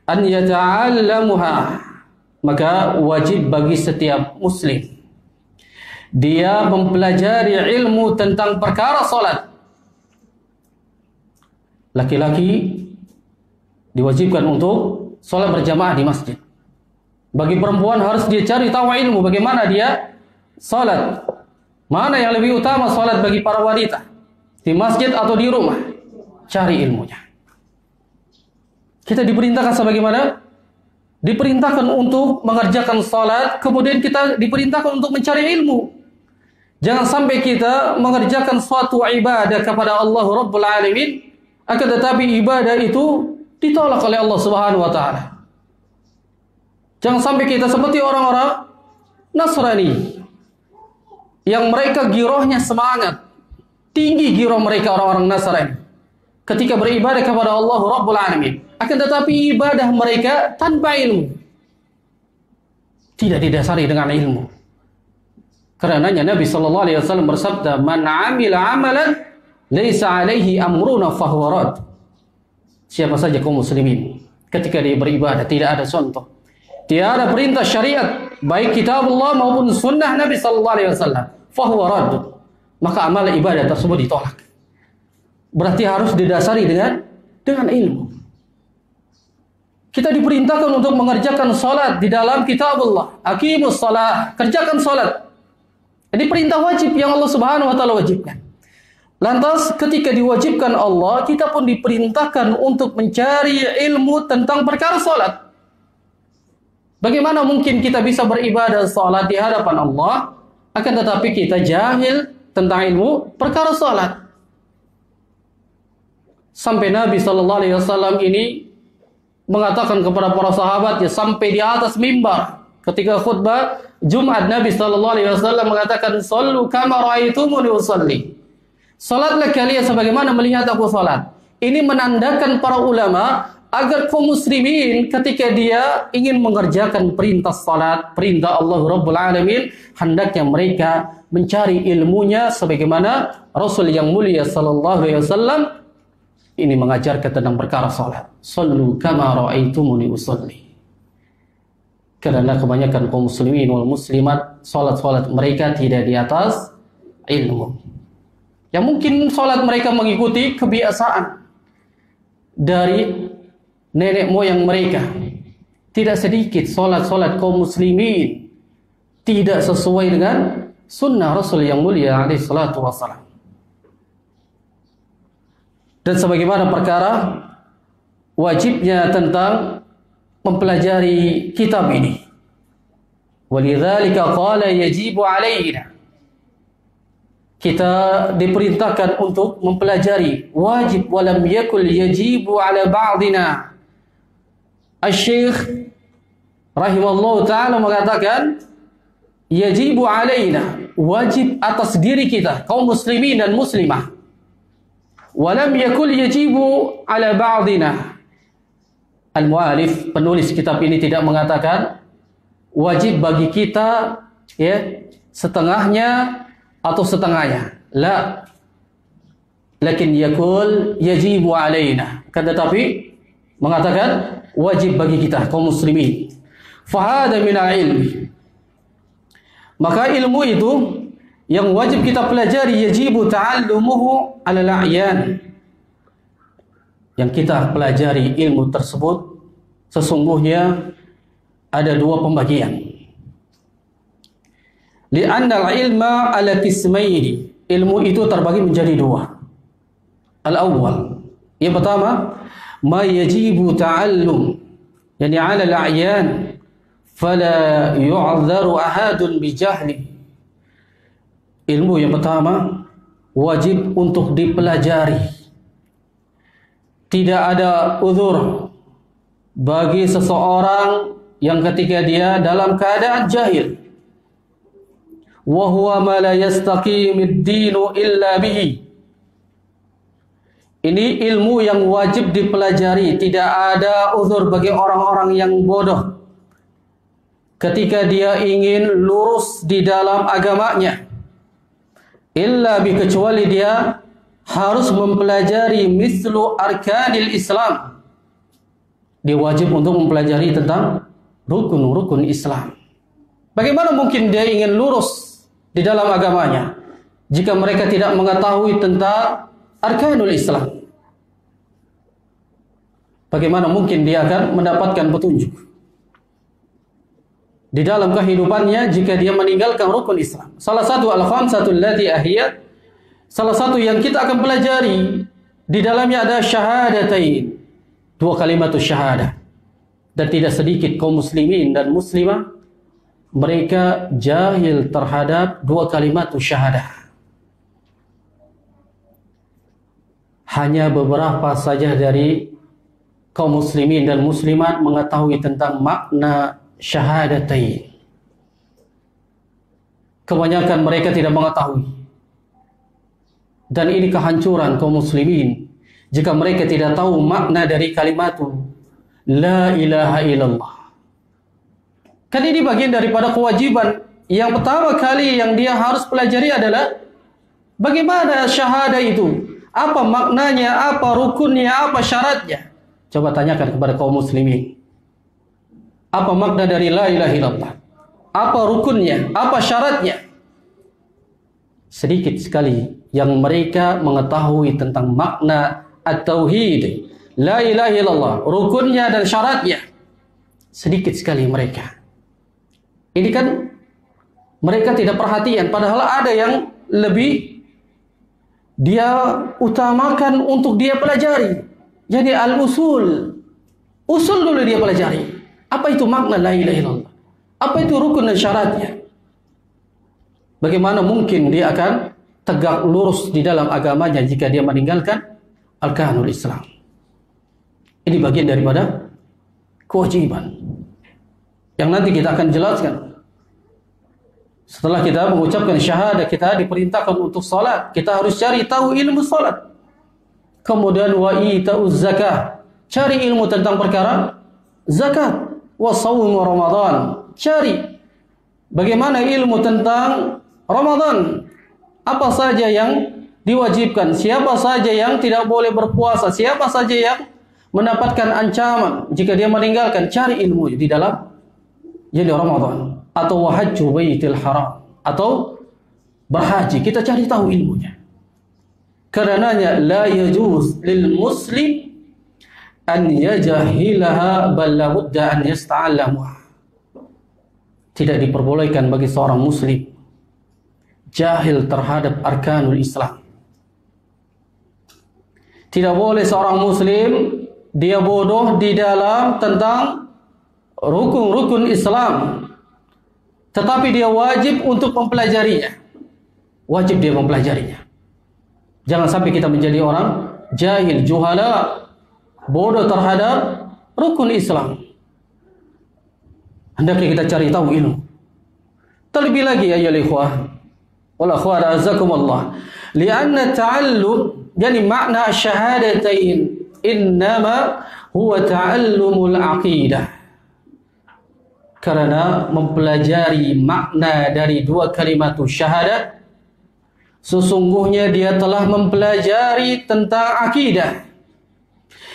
an yata'allamuha. Maka wajib bagi setiap muslim dia mempelajari ilmu tentang perkara salat. Laki-laki diwajibkan untuk salat berjamaah di masjid. Bagi perempuan harus dia cari tahu ilmu bagaimana dia salat. Mana yang lebih utama, salat bagi para wanita di masjid atau di rumah? Cari ilmunya. Kita diperintahkan sebagaimana? Diperintahkan untuk mengerjakan salat, kemudian kita diperintahkan untuk mencari ilmu. Jangan sampai kita mengerjakan suatu ibadah kepada Allah Rabbul Alamin, akan tetapi ibadah itu ditolak oleh Allah Subhanahu wa taala. Jangan sampai kita seperti orang-orang Nasrani yang mereka girohnya semangat, tinggi giroh mereka orang-orang Nasrani ketika beribadah kepada Allah Rabbul Alamin, akan tetapi ibadah mereka tanpa ilmu, tidak didasari dengan ilmu. Karenanya Nabi sallallahu alaihi wasallam bersabda, "Man 'amila 'amalan laisa 'alaihi amruna fahuwa rad." Siapa saja kaum muslimin ketika dia beribadah tidak ada contoh, tidak ada perintah syariat baik kitab Allah maupun sunnah Nabi sallallahu alaihi wasallam, fahuwa rad, maka amal ibadah tersebut ditolak. Berarti harus didasari dengan ilmu. Kita diperintahkan untuk mengerjakan salat di dalam kitab Allah. Aqimus shalah, kerjakan salat. Ini perintah wajib yang Allah Subhanahu wa taala wajibkan. Lantas ketika diwajibkan Allah, kita pun diperintahkan untuk mencari ilmu tentang perkara salat. Bagaimana mungkin kita bisa beribadah salat di hadapan Allah, akan tetapi kita jahil tentang ilmu perkara salat? Sampai Nabi sallallahu alaihi wasallam ini mengatakan kepada para sahabatnya sampai di atas mimbar ketika khutbah Jumat, Nabi sallallahu alaihi wasallam mengatakan, "Shallu kama ra'aitumuni usalli." Salatlah kalian sebagaimana melihat aku salat. Ini menandakan para ulama agar kaum muslimin ketika dia ingin mengerjakan perintah salat, perintah Allah Rabbul Alamin, hendaknya mereka mencari ilmunya sebagaimana Rasul yang mulia sallallahu alaihi wasallam ini mengajarkan tentang perkara salat. Sallu kama ra'aitumuni usalli. Karena kebanyakan kaum muslimin wal muslimat salat-salat mereka tidak di atas ilmu. Yang mungkin salat mereka mengikuti kebiasaan dari nenek moyang mereka. Tidak sedikit salat-salat kaum muslimin tidak sesuai dengan sunnah Rasul yang mulia alaihi salatu wassalam. Dan sebagaimana perkara wajibnya tentang mempelajari kitab ini. Walidzalika qala yajibu alaina. Kita diperintahkan untuk mempelajari, wajib, walam yakul yajibu ala ba'dina. Asy-Syaikh rahimallahu taala mengatakan yajibu alaina, wajib atas diri kita kaum muslimin dan muslimah. Walam yakul yajibu ala ba'dina. Al-mu'alif, penulis kitab ini tidak mengatakan wajib bagi kita ya setengahnya atau setengahnya. La. Lakin yakul yajibu alaina. Kan tetapi mengatakan wajib bagi kita kaum muslimin. Fa hada min ilmi. Maka ilmu itu yang wajib kita pelajari, yajibu ta'allumuhu 'ala al-a'yan. Yang kita pelajari ilmu tersebut sesungguhnya ada dua pembagian. Li'anna al-ilma 'ala qismaini. Ilmu itu terbagi menjadi dua. Al-awwal, yang pertama, ma yajibu ta'allum, yani 'ala al-a'yan, fala yu'adzaru ahadun bijahli. Ilmu yang pertama wajib untuk dipelajari. Tidak ada uzur bagi seseorang yang ketika dia dalam keadaan jahil. Wa huwa ma la yastaqimid dinu illa bihi. Ini ilmu yang wajib dipelajari. Tidak ada uzur bagi orang-orang yang bodoh ketika dia ingin lurus di dalam agamanya. Illa bi, kecuali dia harus mempelajari mislu arkanil Islam. Dia wajib untuk mempelajari tentang rukun-rukun Islam. Bagaimana mungkin dia ingin lurus di dalam agamanya jika mereka tidak mengetahui tentang arkanul Islam? Bagaimana mungkin dia akan mendapatkan petunjuk di dalam kehidupannya jika dia meninggalkan rukun Islam? Salah satu al-khamsatul lati ahiyat, salah satu yang kita akan pelajari di dalamnya ada syahadatain, dua kalimatus syahadah. Dan tidak sedikit kaum muslimin dan muslimah mereka jahil terhadap dua kalimatus syahadah. Hanya beberapa saja dari kaum muslimin dan muslimat mengetahui tentang makna syahadatain. Kebanyakan mereka tidak mengetahui. Dan ini kehancuran kaum muslimin jika mereka tidak tahu makna dari kalimatul la ilaha illallah. Kan ini bagian daripada kewajiban. Yang pertama kali yang dia harus pelajari adalah bagaimana syahadah itu, apa maknanya, apa rukunnya, apa syaratnya. Coba tanyakan kepada kaum muslimin, apa makna dari la ilaha illallah, apa rukunnya, apa syaratnya. Sedikit sekali yang mereka mengetahui tentang makna at-tauhid, la ilaha illallah, rukunnya dan syaratnya. Sedikit sekali mereka. Ini kan mereka tidak perhatian, padahal ada yang lebih dia utamakan untuk dia pelajari. Jadi al-usul, usul dulu dia pelajari. Apa itu makna la ilaha illallah? Apa itu rukun dan syaratnya? Bagaimana mungkin dia akan tegak lurus di dalam agamanya jika dia meninggalkan arkanul Islam? Ini bagian daripada kewajiban yang nanti kita akan jelaskan. Setelah kita mengucapkan syahadah, kita diperintahkan untuk salat. Kita harus cari tahu ilmu salat. Kemudian wa ita'uz zakah, cari ilmu tentang perkara zakat. Wa shaum Ramadan, cari bagaimana ilmu tentang Ramadan. Apa saja yang diwajibkan, siapa saja yang tidak boleh berpuasa, siapa saja yang mendapatkan ancaman jika dia meninggalkan. Cari ilmu di dalam jadi Ramadan. Atau wahajju baitil haram, atau berhaji, kita cari tahu ilmunya. Karenanya la yajuz lil muslim an yajahilaha bal la budda an yasta'allamuha. Tidak diperbolehkan bagi seorang muslim jahil terhadap arkanul Islam. Tidak boleh seorang muslim dia bodoh di dalam tentang rukun-rukun Islam, tetapi dia wajib untuk mempelajarinya. Wajib dia mempelajarinya. Jangan sampai kita menjadi orang jahil, juhala, bodoh terhadap rukun Islam. Hendaknya kita cari tahu ilmu. Terlebih lagi ya ikhwah wal akhwat azakumullah, lianna ta'allum, yani makna syahadatain innama huwa ta'allumul aqidah. Karena mempelajari makna dari dua kalimat syahadat, sesungguhnya dia telah mempelajari tentang akidah.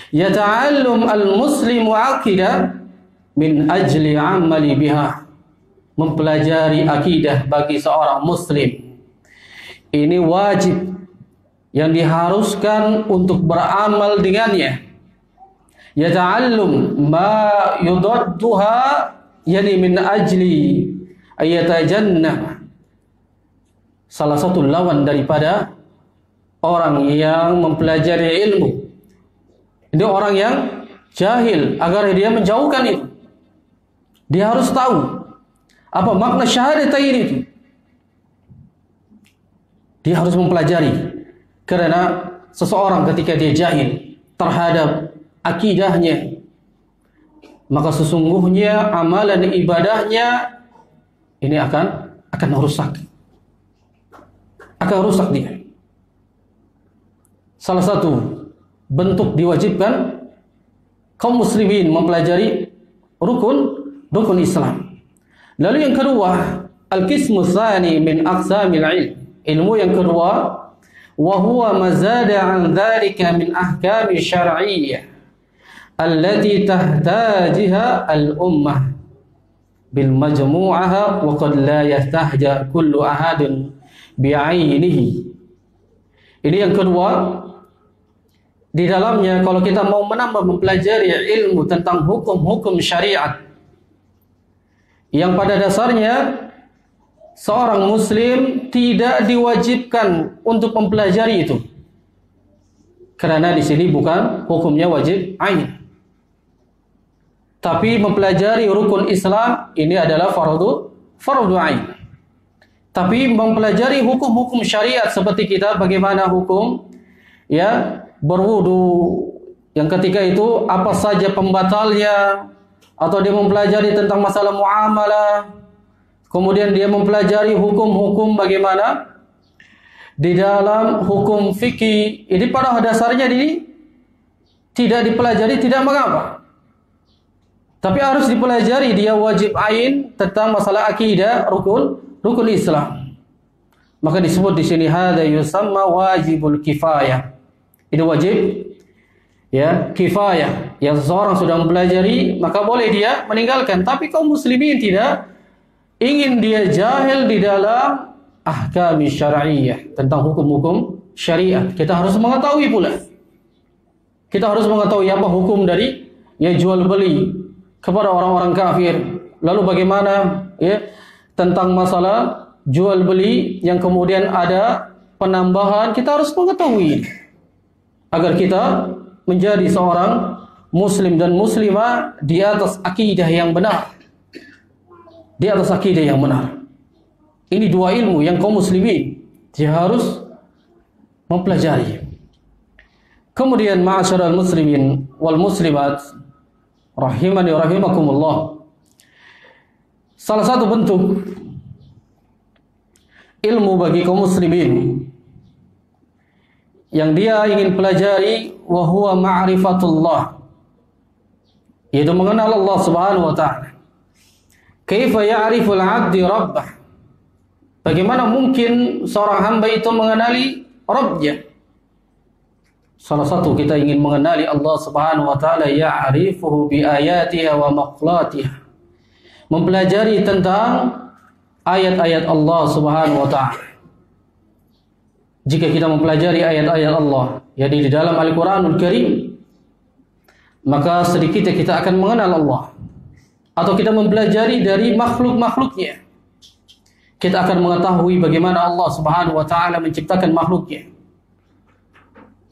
Yata'allum al-muslimu aqidah min ajli amali biha. mempelajari akidah bagi seorang muslim. Ini wajib yang diharuskan untuk beramal dengannya. Yata'allum ma yudadduha, yani min ajli ayatajannah. Salah satu lawan daripada orang yang mempelajari ilmu, ini orang yang jahil, agar dia menjauhkan itu. Dia harus tahu apa makna syahadatain itu. Dia harus mempelajari. Karena seseorang ketika dia jahil terhadap akidahnya, maka sesungguhnya amalan ibadahnya ini akan rusak. Akan rusak dia. Salah satu bentuk diwajibkan kaum muslimin mempelajari rukun Islam. Lalu yang kedua, al-qismu tsani min aqsamil ilm. Ilmu yang kedua, wa huwa mazada an dzalika min ahkami syar'iyyah allati tahtajiha al-ummah bil majmu'aha wa qad la yastahja kullu ahadin bi'ainihi. Ini yang kedua. Di dalamnya kalau kita mau menambah mempelajari ilmu tentang hukum-hukum syariat yang pada dasarnya seorang muslim tidak diwajibkan untuk mempelajari itu. Karena di sini bukan hukumnya wajib ain. Tapi mempelajari rukun Islam ini adalah fardu ain. Tapi mempelajari hukum-hukum syariat seperti kita bagaimana hukum berwudu, yang ketika itu apa saja pembatalnya, atau dia mempelajari tentang masalah muamalah, kemudian dia mempelajari hukum-hukum bagaimana di dalam hukum fikih. Ini pada dasarnya ini tidak dipelajari tidak mengapa, tapi harus dipelajari, dia wajib ain tentang masalah akidah, rukun Islam. Maka disebut di sini hadza yusamma wajibul kifayah. Ini wajib kifayah, yang seseorang sudah mempelajari maka boleh dia meninggalkan. Tapi kaum muslimin tidak ingin dia jahil di dalam ahkam syar'iyyah, tentang hukum-hukum syariat. Kita harus mengetahui pula. Kita harus mengetahui apa hukum dari jual beli kepada orang-orang kafir. Lalu bagaimana tentang masalah jual beli yang kemudian ada penambahan, kita harus mengetahui agar kita menjadi seorang muslim dan muslimah di atas akidah yang benar. Di atas akidah yang benar. Ini dua ilmu yang kaum muslimin dia harus mempelajari. Kemudian ma'asyiral muslimin wal muslimat rahimani rahimakumullah. Salah satu bentuk ilmu bagi kaum muslimin yang dia ingin pelajari, wa huwa ma'rifatullah, yaitu mengenal Allah Subhanahu wa taala. Kaifa ya'riful 'abdi rabbah? Bagaimana mungkin seorang hamba itu mengenali Rabbnya? Salah satu kita ingin mengenali Allah Subhanahu wa taala, ya'rifuhu bi ayatiha wa maqlatiha. Mempelajari tentang ayat-ayat Allah Subhanahu wa taala. Jika kita mempelajari ayat-ayat Allah di dalam Al-Quranul Karim, maka sedikitnya kita akan mengenal Allah. Atau kita mempelajari dari makhluk-makhluknya, kita akan mengetahui bagaimana Allah Subhanahu wa taala menciptakan makhluknya.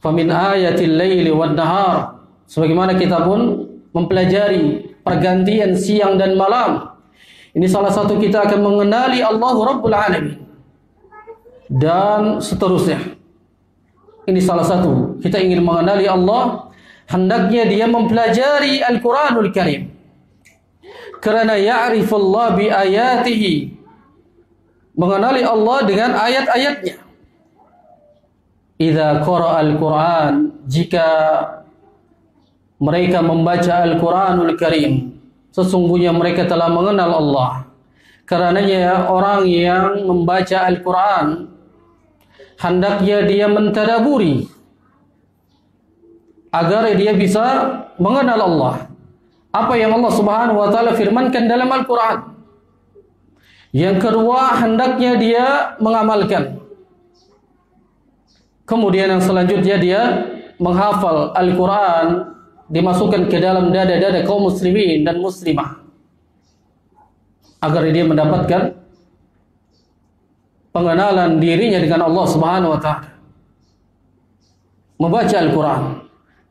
Famin ayatil laili wan nahar, sebagaimana kita pun mempelajari pergantian siang dan malam. Ini salah satu kita akan mengenali Allah Rabbul Alamin. Dan seterusnya. Ini salah satu kita ingin mengenali Allah, hendaknya dia mempelajari Al-Quranul Karim. Karena ya'rifullah bi ayatihi, mengenali Allah dengan ayat-ayatnya. Idza qara'a al-Quran, jika mereka membaca Al-Quranul Karim, sesungguhnya mereka telah mengenal Allah. Karenanya orang yang membaca Al-Quran hendaknya dia mentadaburi agar dia bisa mengenal Allah. Apa yang Allah Subhanahu wa taala firmankan dalam Al-Quran. Yang kedua, hendaknya dia mengamalkan. Kemudian yang selanjutnya dia menghafal Al-Quran, dimasukkan ke dalam dada-dada kaum muslimin dan muslimah, agar dia mendapatkan pengenalan dirinya dengan Allah Subhanahu wa taala. Membaca Al-Quran,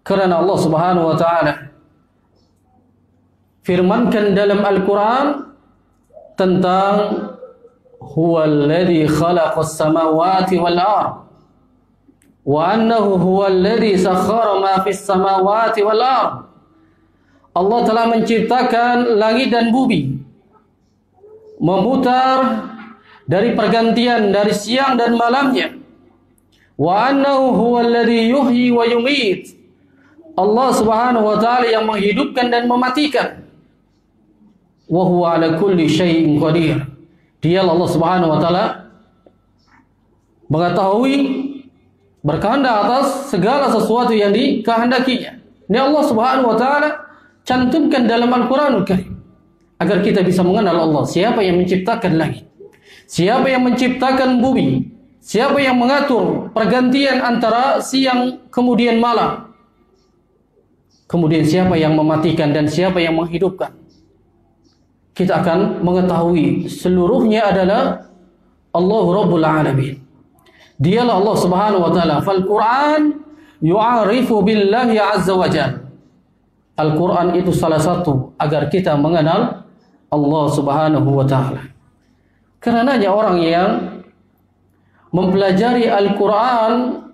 karena Allah Subhanahu wa taala firmankan dalam Al-Quran tentang huwallazi khalaqas samawati wal ardh wa annahu huwallazi sakhkhara ma fis samawati wal ardh. Allah telah menciptakan langit dan bumi, memutar dari pergantian dari siang dan malamnya. Wa annahu huwallazi yuhyi wa yumit. Allah Subhanahu wa taala yang menghidupkan dan mematikan. Wa huwa ala kulli syai'in qadir. Dialah Allah Subhanahu wa taala mengetahui, berkehendak atas segala sesuatu yang dikehendakinya. Ini Allah Subhanahu wa taala cantumkan dalam Al-Qur'anul Karim agar kita bisa mengenal Allah, siapa yang menciptakan langit, siapa yang menciptakan bumi, siapa yang mengatur pergantian antara siang kemudian malam, kemudian siapa yang mematikan dan siapa yang menghidupkan. Kita akan mengetahui seluruhnya adalah Allah Rabbul Alamin. Dialah Allah Subhanahu wa taala. Fal Quran yu'arifu billahi azza wa jalla. Al-Quran itu salah satu agar kita mengenal Allah Subhanahu wa taala. Karenanya orang yang mempelajari Al-Quran,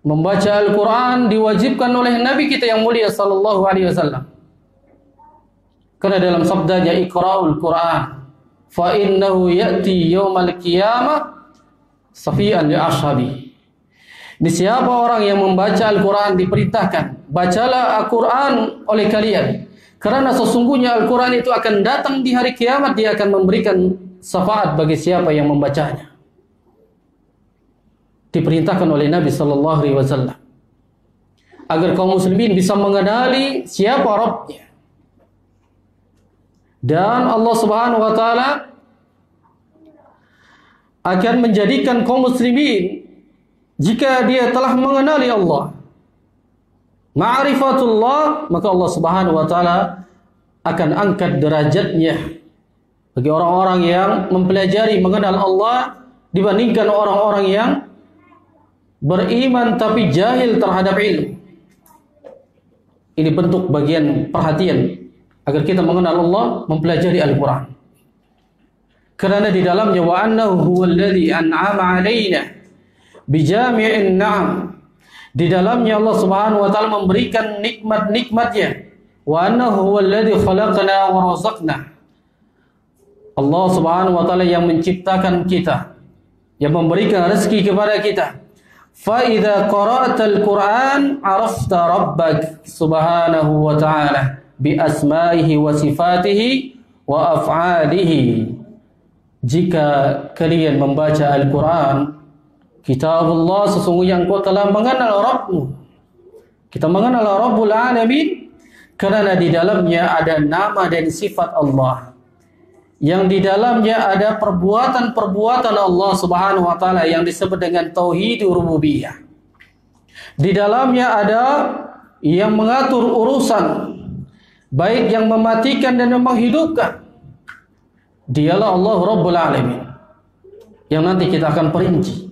membaca Al-Quran diwajibkan oleh Nabi kita yang mulia sallallahu alaihi wasallam. Karena dalam sabdanya Iqra'ul Quran fa innahu ya'ti yaumal qiyamah safian li ashabi. Ini siapa orang yang membaca Al-Quran diperintahkan, bacalah Al-Quran oleh kalian, karena sesungguhnya Al-Quran itu akan datang di hari kiamat, dia akan memberikan syafaat bagi siapa yang membacanya. Diperintahkan oleh Nabi sallallahu alaihi wasallam agar kaum muslimin bisa mengenali siapa Rabbnya. Dan Allah Subhanahu wa taala akan menjadikan kaum muslimin, jika dia telah mengenali Allah, ma'rifatullah, maka Allah Subhanahu wa taala akan angkat derajatnya bagi orang-orang yang mempelajari mengenal Allah dibandingkan orang-orang yang beriman tapi jahil terhadap ilmu. Ini bentuk bagian perhatian agar kita mengenal Allah, mempelajari Al-Quran. Kerana di dalamnya wa annahu huwallazi an'ama 'alaina bijami'in na'am. Di dalamnya Allah Subhanahu wa taala memberikan nikmat-nikmatnya. Wa annahu huwallazi khalaqana wa razaqna. Allah Subhanahu wa taala yang menciptakan kita, yang memberikan rezeki kepada kita. Fa idza qara'tal Qur'an 'arafta rabbak subhanahu wa ta'ala bi asma'ihi wa sifatihi wa af'alihi. Jika kalian membaca Al-Quran, kitabullah, sesungguhnya engkau telah mengenal Rabbmu. Kita mengenal Rabbul Alamin karena di dalamnya ada nama dan sifat Allah, yang di dalamnya ada perbuatan-perbuatan Allah Subhanahu wa taala yang disebut dengan tauhid rububiyah. Di dalamnya ada yang mengatur urusan, baik yang mematikan dan yang menghidupkan. Dialah Allah Rabbul Alamin, yang nanti kita akan perinci.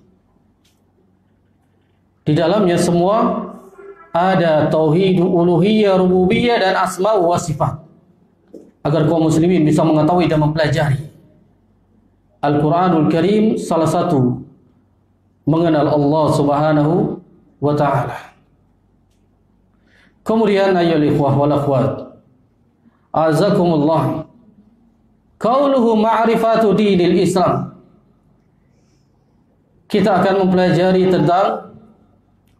Di dalamnya semua ada tauhid uluhiyah, rububiyah dan asma wa sifat, agar kaum muslimin bisa mengetahui dan mempelajari. Al-Quranul Karim salah satu mengenal Allah Subhanahu wa ta'ala. Kemudian ayyuhal ikhwah wal akhwat, azakumullah, qauluhu ma'rifatu dinil Islam. Kita akan mempelajari tentang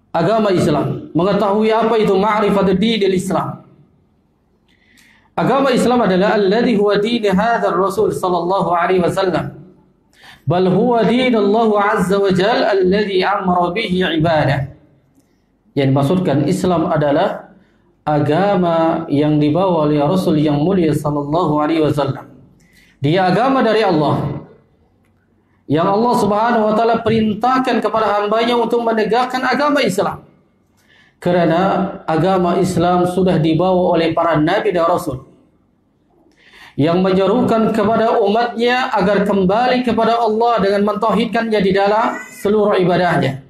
agama Islam, mengetahui apa itu ma'rifatu dinil Islam. Agama Islam adalah alladhi huwa din hadzal Rasul sallallahu alaihi wasallam, bal huwa dinullah azza wa jalla alladhi amara bihi ibadah. Yang dimaksudkan Islam adalah agama yang dibawa oleh Rasul yang mulia sallallahu alaihi wasallam, Dia agama dari Allah, yang Allah Subhanahu wa taala perintahkan kepada hamba-Nya untuk menegakkan agama Islam. Kerana agama Islam sudah dibawa oleh para nabi dan rasul yang menyerukan kepada umatnya agar kembali kepada Allah dengan mentauhidkannya di dalam seluruh ibadahnya.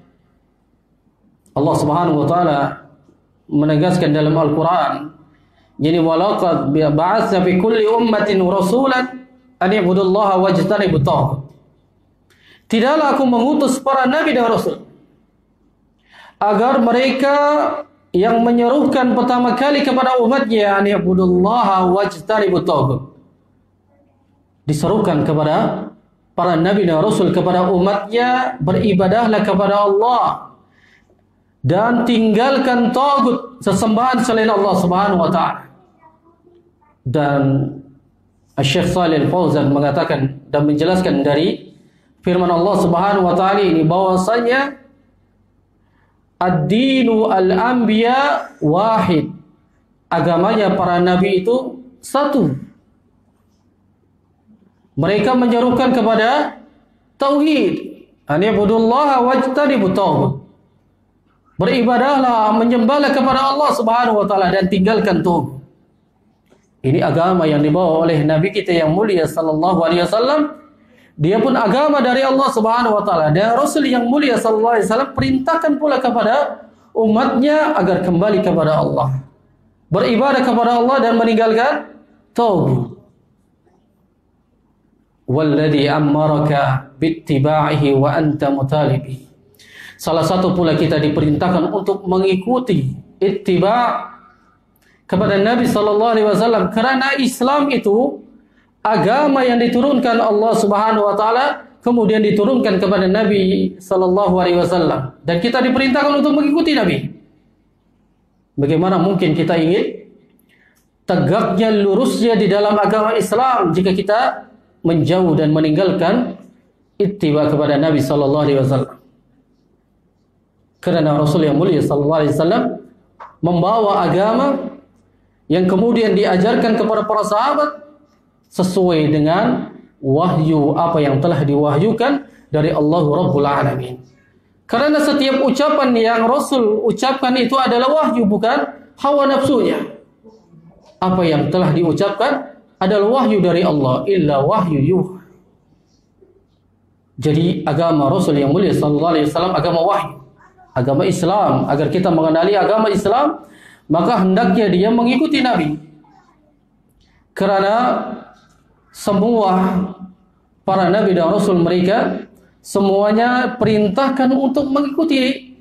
Allah Subhanahu wa taala menegaskan dalam Al-Quran, jadi walaqad ba'atsna fi kulli ummatin rasulan an i'budullaha wajtanibut taghut. Tidaklah aku mengutus para nabi dan rasul agar mereka yang menyerukan pertama kali kepada umatnya an i'budullaha wajtanibut taghut. Diserukan kepada para nabi dan rasul kepada umatnya, beribadahlah kepada Allah dan tinggalkan taghut, sesembahan selain Allah Subhanahu wa taala. Dan Syekh Shalih Al-Fauzan mengatakan dan menjelaskan dari firman Allah Subhanahu wa taala ini bahwasanya ad-dinu al-anbiya wahid. Agamanya para nabi itu satu. Mereka menyerukan kepada tauhid. An ibudullaha wajtanibut taghut. Beribadahlah, menyembahlah kepada Allah Subhanahu wa taala dan tinggalkan taghut. Ini agama yang dibawa oleh nabi kita yang mulia sallallahu alaihi wasallam. Dia pun agama dari Allah Subhanahu wa taala, dan Rasul yang mulia sallallahu alaihi wasallam perintahkan pula kepada umatnya agar kembali kepada Allah, beribadah kepada Allah dan meninggalkan taghut. Walladhi ammaraka bittiba'ihi wa anta mutalibi. Salah satu pula kita diperintahkan untuk mengikuti ittiba' kepada Nabi sallallahu alaihi wasallam, kerana Islam itu agama yang diturunkan Allah Subhanahu wa taala kemudian diturunkan kepada Nabi sallallahu alaihi wasallam, dan kita diperintahkan untuk mengikuti Nabi. Bagaimana mungkin kita ingin tegaknya, lurusnya di dalam agama Islam jika kita menjauh dan meninggalkan ittiba kepada Nabi sallallahu alaihi wasallam? Kerana Rasul yang mulia sallallahu alaihi wasallam membawa agama yang kemudian diajarkan kepada para sahabat sesuai dengan wahyu apa yang telah diwahyukan dari Allah Rabbul Alamin. Karena setiap ucapan yang Rasul ucapkan itu adalah wahyu, bukan hawa nafsunya. Apa yang telah diucapkan adalah wahyu dari Allah, illa wahyu yuha. Jadi agama Rasul yang mulia sallallahu alaihi wasallam agama wahyu, agama Islam. Agar kita mengenali agama Islam, maka hendaknya dia mengikuti Nabi. Kerana semua para nabi dan rasul mereka semuanya perintahkan untuk mengikuti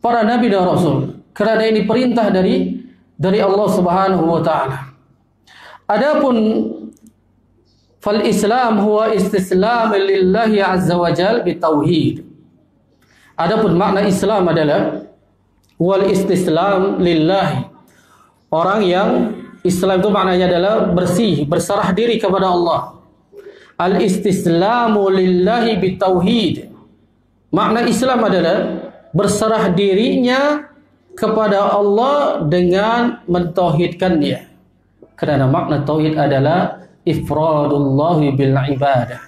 para nabi dan rasul, kerana ini perintah dari Allah Subhanahu wa taala. Adapun fal Islam huwa istislam lillahi azza wa jalla bitauhid. Adapun makna Islam adalah wal istislam lillahi. Orang yang Islam itu maknanya adalah bersih, berserah diri kepada Allah. Al-istislamu lillahi bitauhid. Makna Islam adalah berserah dirinya kepada Allah dengan mentauhidkannya. Kerana makna tauhid adalah ifradullahi bil ibadah,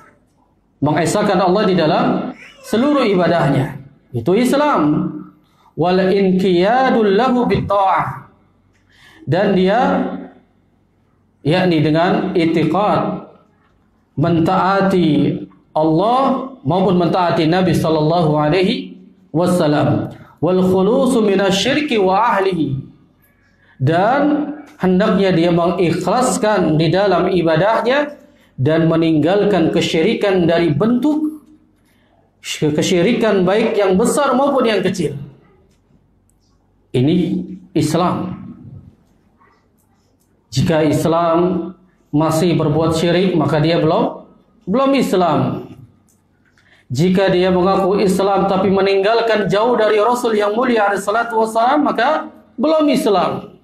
mengesahkan Allah di dalam seluruh ibadahnya. Itu Islam. Wal inqiyadul lahu bitta'ah. Dan dia yakni dengan i'tiqad mentaati Allah maupun mentaati Nabi sallallahu alaihi wasallam, wal khulusu minasyirki wa ahlihi, dan hendaknya dia mengikhlaskan di dalam ibadahnya dan meninggalkan kesyirikan dari bentuk kesyirikan baik yang besar maupun yang kecil. Ini Islam. Jika Islam masih berbuat syirik, maka dia belum Islam. Jika dia mengaku Islam tapi meninggalkan jauh dari Rasul yang mulia alaihi salatu wassalam, maka belum Islam.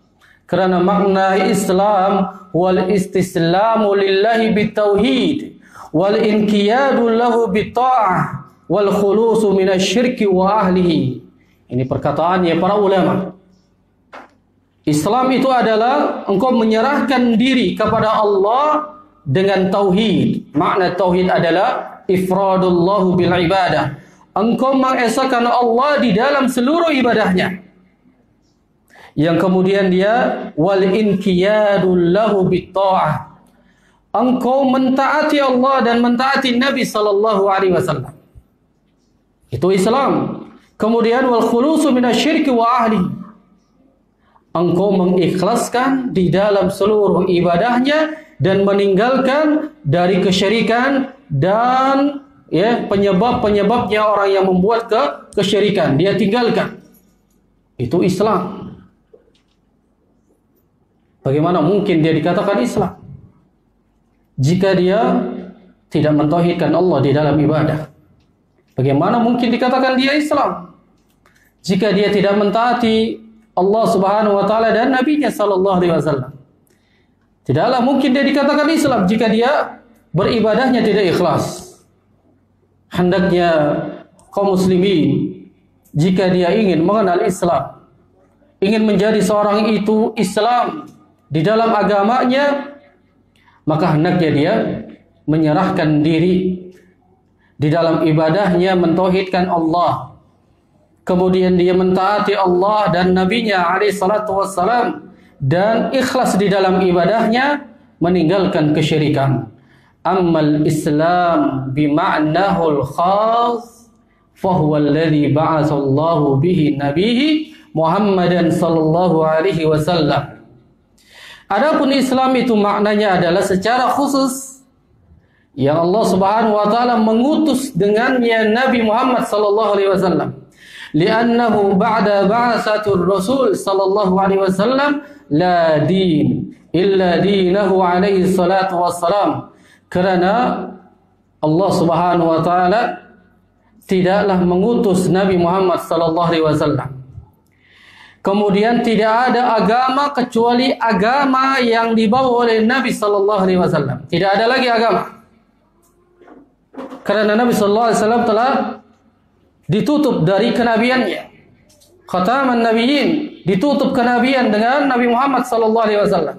Kerana makna Islam wal istislamu lillahi bitauhid wal inqiyadu lahu bitta'ah wal khulusu minasyirki wa ahlihi. Ini perkataannya para ulama. Islam itu adalah engkau menyerahkan diri kepada Allah dengan tauhid. Makna tauhid adalah ifradullahu bil ibadah. Engkau mengesahkan Allah di dalam seluruh ibadahnya. Yang kemudian dia wal inqiyadul lahu bit ta'ah. Engkau mentaati Allah dan mentaati Nabi sallallahu alaihi wasallam. Itu Islam. Kemudian wal khulusu minasyirki wa ahli. Engkau mengikhlaskan di dalam seluruh ibadahnya dan meninggalkan dari kesyirikan dan penyebab-penyebabnya orang yang membuat kesyirikan, dia tinggalkan. Itu Islam. Bagaimana mungkin dia dikatakan Islam jika dia tidak mentauhidkan Allah di dalam ibadah? Bagaimana mungkin dikatakan dia Islam jika dia tidak mentaati Allah Subhanahu wa taala dan nabinya sallallahu alaihi wasallam? Tidaklah mungkin dia dikatakan Islam jika dia beribadahnya tidak ikhlas. Hendaknya kaum muslimin jika dia ingin mengenal Islam, ingin menjadi seorang itu Islam di dalam agamanya, maka hendaknya dia menyerahkan diri di dalam ibadahnya, mentauhidkan Allah. Kemudian dia mentaati Allah dan nabinya alaihi salatu wassalam dan ikhlas di dalam ibadahnya, meninggalkan kesyirikan. Ammal Islam bima'nahul khas fahuwa alladhi ba'atsallahu bihi nabihi Muhammadan sallallahu alaihi wasallam. Adapun Islam itu maknanya adalah secara khusus yang Allah Subhanahu wa taala mengutus dengannya Nabi Muhammad sallallahu alaihi wasallam. Li'annahu ba'da ba'atsatur Rasul sallallahu alaihi wasallam la din illa dinahu alaihi salatu wassalam. Kerana Allah Subhanahu wa taala tidaklah mengutus Nabi Muhammad sallallahu alaihi wasallam. Kemudian tidak ada agama kecuali agama yang dibawa oleh Nabi sallallahu alaihi wasallam. Tidak ada lagi agama. Karena Nabi sallallahu alaihi wasallam telah ditutup dari kenabiannya. Khataman nabiyyin, ditutup kenabian dengan Nabi Muhammad sallallahu alaihi wasallam.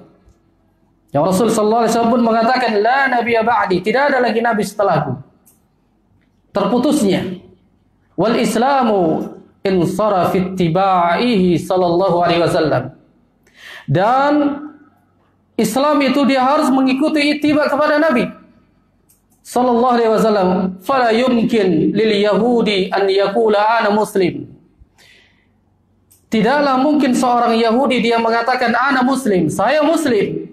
Yang Rasul sallallahu alaihi wasallam pun mengatakan la nabiyya ba'di, tidak ada lagi nabi setelahku. Terputusnya. Wal Islamu insaraf ittiba'ihi sallallahu alaihi wasallam. Dan Islam itu dia harus mengikuti ittiba kepada Nabi sallallahu alaihi wasallam. Fala yumkin lil yahudi an yaqula ana muslim. Tidaklah mungkin seorang Yahudi dia mengatakan ana muslim, saya muslim.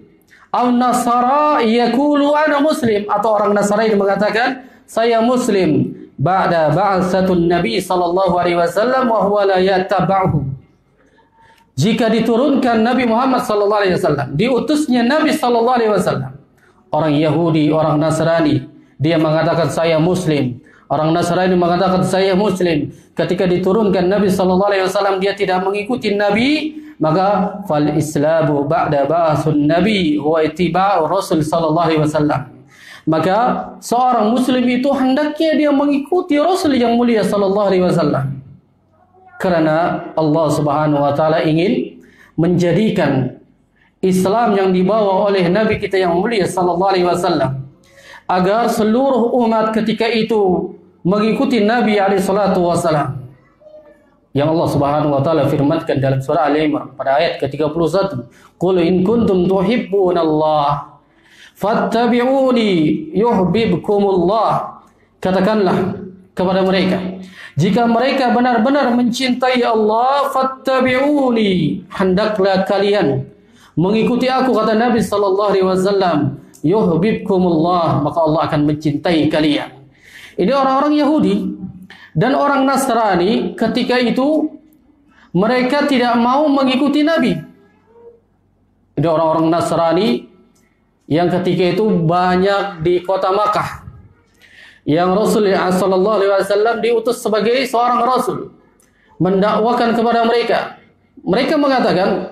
Au nasara yaqulu ana muslim, atau orang Nasrani mengatakan saya muslim ba'da ba'tsatun nabi sallallahu alaihi wasallam wa huwa la yattaba'hu. Jika diturunkan Nabi Muhammad sallallahu alaihi wasallam, diutusnya Nabi sallallahu alaihi wasallam, orang Yahudi, orang Nasrani dia mengatakan saya muslim, orang Nasrani mengatakan saya muslim. Ketika diturunkan Nabi sallallahu alaihi wasallam dia tidak mengikuti Nabi, maka fal islamu ba'da ba'tsun nabi huwa ittiba'u Rasul sallallahu alaihi wasallam. Maka seorang muslim itu hendaknya dia mengikuti Rasul yang mulia sallallahu alaihi wasallam. Karena Allah Subhanahu wa taala ingin menjadikan Islam yang dibawa oleh Nabi kita yang mulia sallallahu alaihi wasallam agar seluruh umat ketika itu mengikuti Nabi alaihi salatu wasallam. Yang Allah Subhanahu wa taala firmankan dalam surah Al-Imran pada ayat ke-31, "Qul in kuntum tuhibbunallaha fattabi'uni yuhibbukumullah." Katakanlah kepada mereka, jika mereka benar-benar mencintai Allah, fattabi'uni, hendaklah kalian mengikuti aku, kata Nabi sallallahu alaihi wasallam, yuhibbukumullah, maka Allah akan mencintai kalian. Ini orang-orang Yahudi dan orang Nasrani ketika itu mereka tidak mau mengikuti Nabi. Ini orang-orang Nasrani yang ketika itu banyak di kota Makkah, yang Rasulullah sallallahu alaihi wasallam diutus sebagai seorang rasul mendakwakan kepada mereka. Mereka mengatakan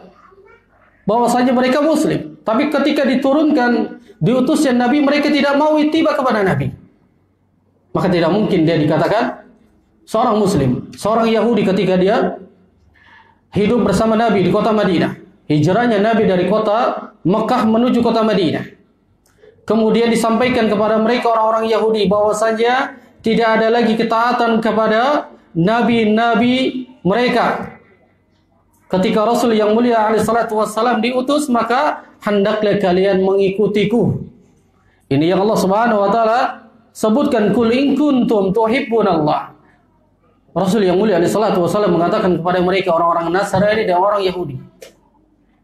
bahwasanya mereka muslim, tapi ketika diturunkan diutusnya Nabi, mereka tidak mau ittiba kepada Nabi. Maka tidak mungkin dia dikatakan seorang muslim. Seorang Yahudi ketika dia hidup bersama Nabi di kota Madinah, hijrahnya Nabi dari kota Mekah menuju kota Madinah. kemudian disampaikan kepada mereka orang-orang Yahudi bahwasanya tidak ada lagi ketaatan kepada nabi-nabi mereka. Ketika Rasul yang mulia alaihi salatu wassalam diutus, maka hendaklah kalian mengikutiku. Ini yang Allah Subhanahu wa taala sebutkan, kul in kuntum tuhibbunallah. Rasul yang mulia alaihi salatu wassalam mengatakan kepada mereka orang-orang Nasrani dan orang Yahudi,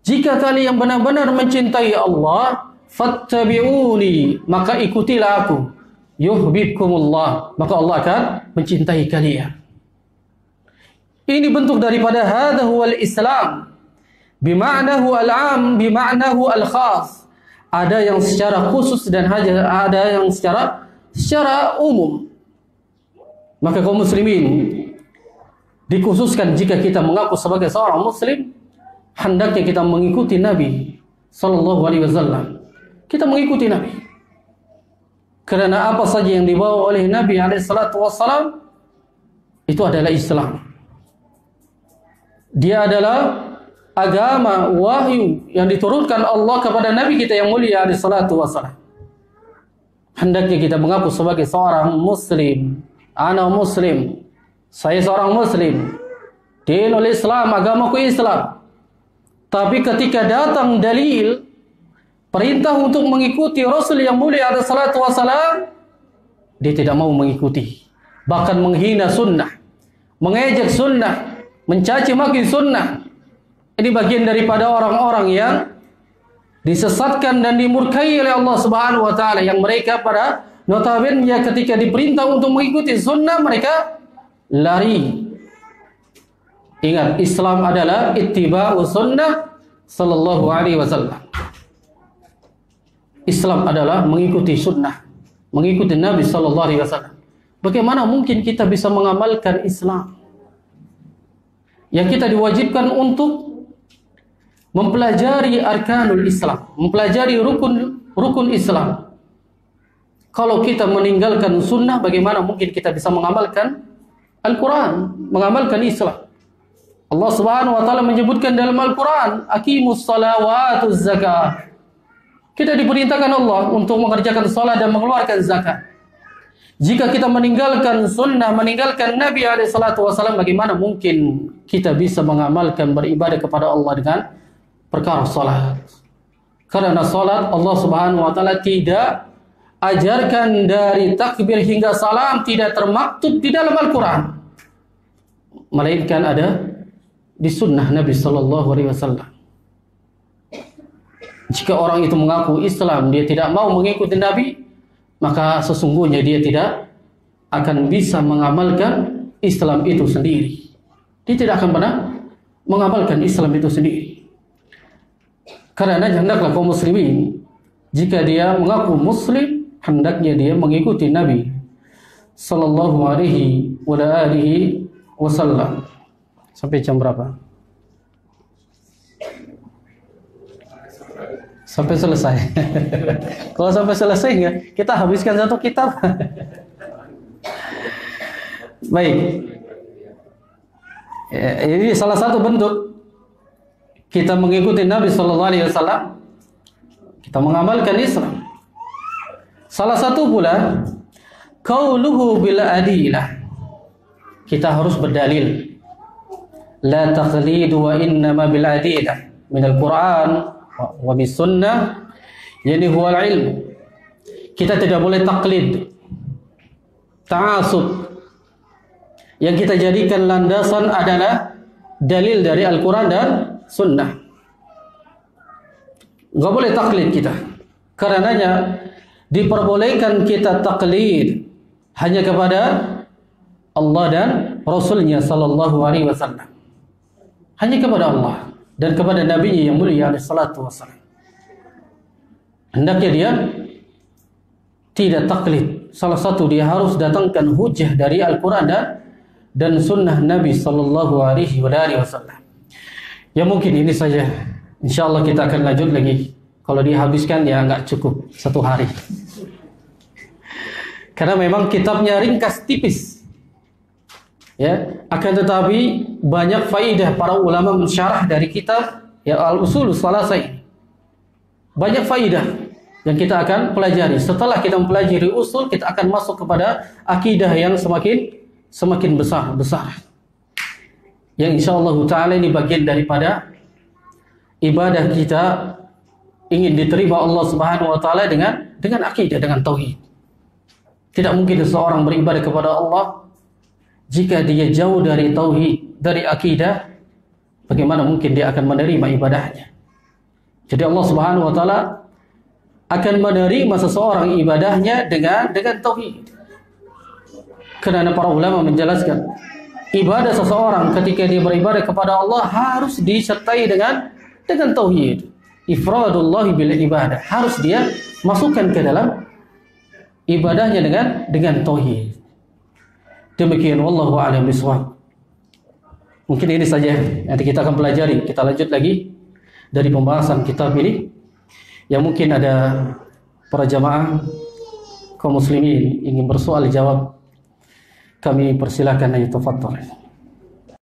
jika kalian benar-benar mencintai Allah, fattabi'uni, maka ikutilah aku. Yuhibbukumullah, maka Allah akan mencintai kalian. Ini bentuk daripada hadha huwal Islam, bima'nahu al-'am, bima'nahu al-khas. Ada yang secara khusus dan ada yang secara umum. Maka kaum muslimin dikhususkan jika kita mengaku sebagai seorang muslim, hendaknya kita mengikuti Nabi sallallahu alaihi wasallam. Kita mengikuti Nabi. Karena apa saja yang dibawa oleh Nabi alaihi salatu wasallam itu adalah Islam. Dia adalah agama wahyu yang diturunkan Allah kepada Nabi kita yang mulia alaihi salatu wasallam. Hendaknya kita mengaku sebagai seorang muslim. Ana muslim. Saya seorang muslim. Dinul Islam, agamaku Islam. Tapi ketika datang dalil perintah untuk mengikuti Rasul yang mulia alaihi salatu wasallam, dia tidak mau mengikuti. Bahkan menghina sunnah, mengejek sunnah, mencaci maki sunnah. Ini bagian daripada orang-orang yang disesatkan dan dimurkai oleh Allah Subhanahu wa taala, yang mereka pada notabene ketika diperintah untuk mengikuti sunnah mereka lari. Ingat, Islam adalah ittiba'u sunnah sallallahu alaihi wasallam. Islam adalah mengikuti sunnah, mengikuti Nabi sallallahu alaihi wasallam. Bagaimana mungkin kita bisa mengamalkan Islam? Yang kita diwajibkan untuk mempelajari arkanul Islam, mempelajari rukun Islam. Kalau kita meninggalkan sunnah, bagaimana mungkin kita bisa mengamalkan Al-Quran, mengamalkan Islam? Allah Subhanahu wa taala menyebutkan dalam Al-Quran, aqimus salawatuz zakah. Kita diperintahkan Allah untuk mengerjakan salat dan mengeluarkan zakat. Jika kita meninggalkan sunnah, meninggalkan Nabi alaihi salatu wasallam, bagaimana mungkin kita bisa mengamalkan beribadah kepada Allah dengan perkara salat? Karena salat Allah Subhanahu wa taala tidak ajarkan dari takbir hingga salam, tidak termaktub di dalam Al-Quran, melainkan ada di sunnah Nabi sallallahu alaihi wasallam. Jika orang itu mengaku Islam, dia tidak mau mengikuti Nabi, maka sesungguhnya dia tidak akan bisa mengamalkan Islam itu sendiri. Dia tidak akan pernah mengamalkan Islam itu sendiri. Karena hendaklah kaum muslimin, jika dia mengaku muslim, hendaknya dia mengikuti Nabi sallallahu alaihi wasallam. Sampai jam berapa? Sampai selesai. Kalau sampai selesai enggak, kita habiskan satu kitab. Baik. Ini salah satu bentuk kita mengikuti Nabi sallallahu alaihi wasallam, kita mengamalkan Islam. Salah satu pula qauluhu bil adilah. Kita harus berdalil. La taqlid wa innama bil adilah min al-Qur'an wa bis sunnah, yani huwa al-ilm. Kita tidak boleh taklid, ta'asub. Yang kita jadikan landasan adalah dalil dari Al-Quran dan sunnah. Enggak boleh taklid kita. Karenanya diperbolehkan kita taklid hanya kepada Allah dan Rasulnya sallallahu alaihi wasallam. Hanya kepada Allah dan kepada Nabi yang mulia alaihi salatu wasallam. Hendaknya dia tidak taklid. Salah satu, dia harus datangkan hujah dari Al-Quran dan sunnah Nabi sallallahu alaihi wasallam. Ya mungkin ini saja. InsyaAllah kita akan lanjut lagi. Kalau dihabiskan ya nggak cukup satu hari. Karena memang kitabnya ringkas tipis. Ya, akan tetapi banyak faidah para ulama mensyarah dari kitab ya Al-Usul Salasah. Banyak faidah. yang kita akan pelajari. Setelah kita mempelajari usul, kita akan masuk kepada akidah yang semakin besar. Yang insyaallah taala ini bagian daripada ibadah kita ingin diterima Allah Subhanahu wa taala dengan akidah, dengan tauhid. Tidak mungkin seseorang beribadah kepada Allah jika dia jauh dari tauhid, dari akidah. Bagaimana mungkin dia akan menerima ibadahnya? Jadi Allah Subhanahu wa taala akan menerima seseorang ibadahnya dengan tauhid. Karena para ulama menjelaskan, ibadah seseorang ketika dia beribadah kepada Allah harus disertai dengan tauhid. Ifradullah bil ibadah. Harus dia masukkan ke dalam ibadahnya dengan tauhid. Demikian wallahu a'lam bishawab. Mungkin ini saja nanti kita akan pelajari. Kita lanjut lagi dari pembahasan kitab ini. Yang mungkin ada para jamaah kaum muslimin ingin bersoal jawab, kami persilakan, ayo tafadhal.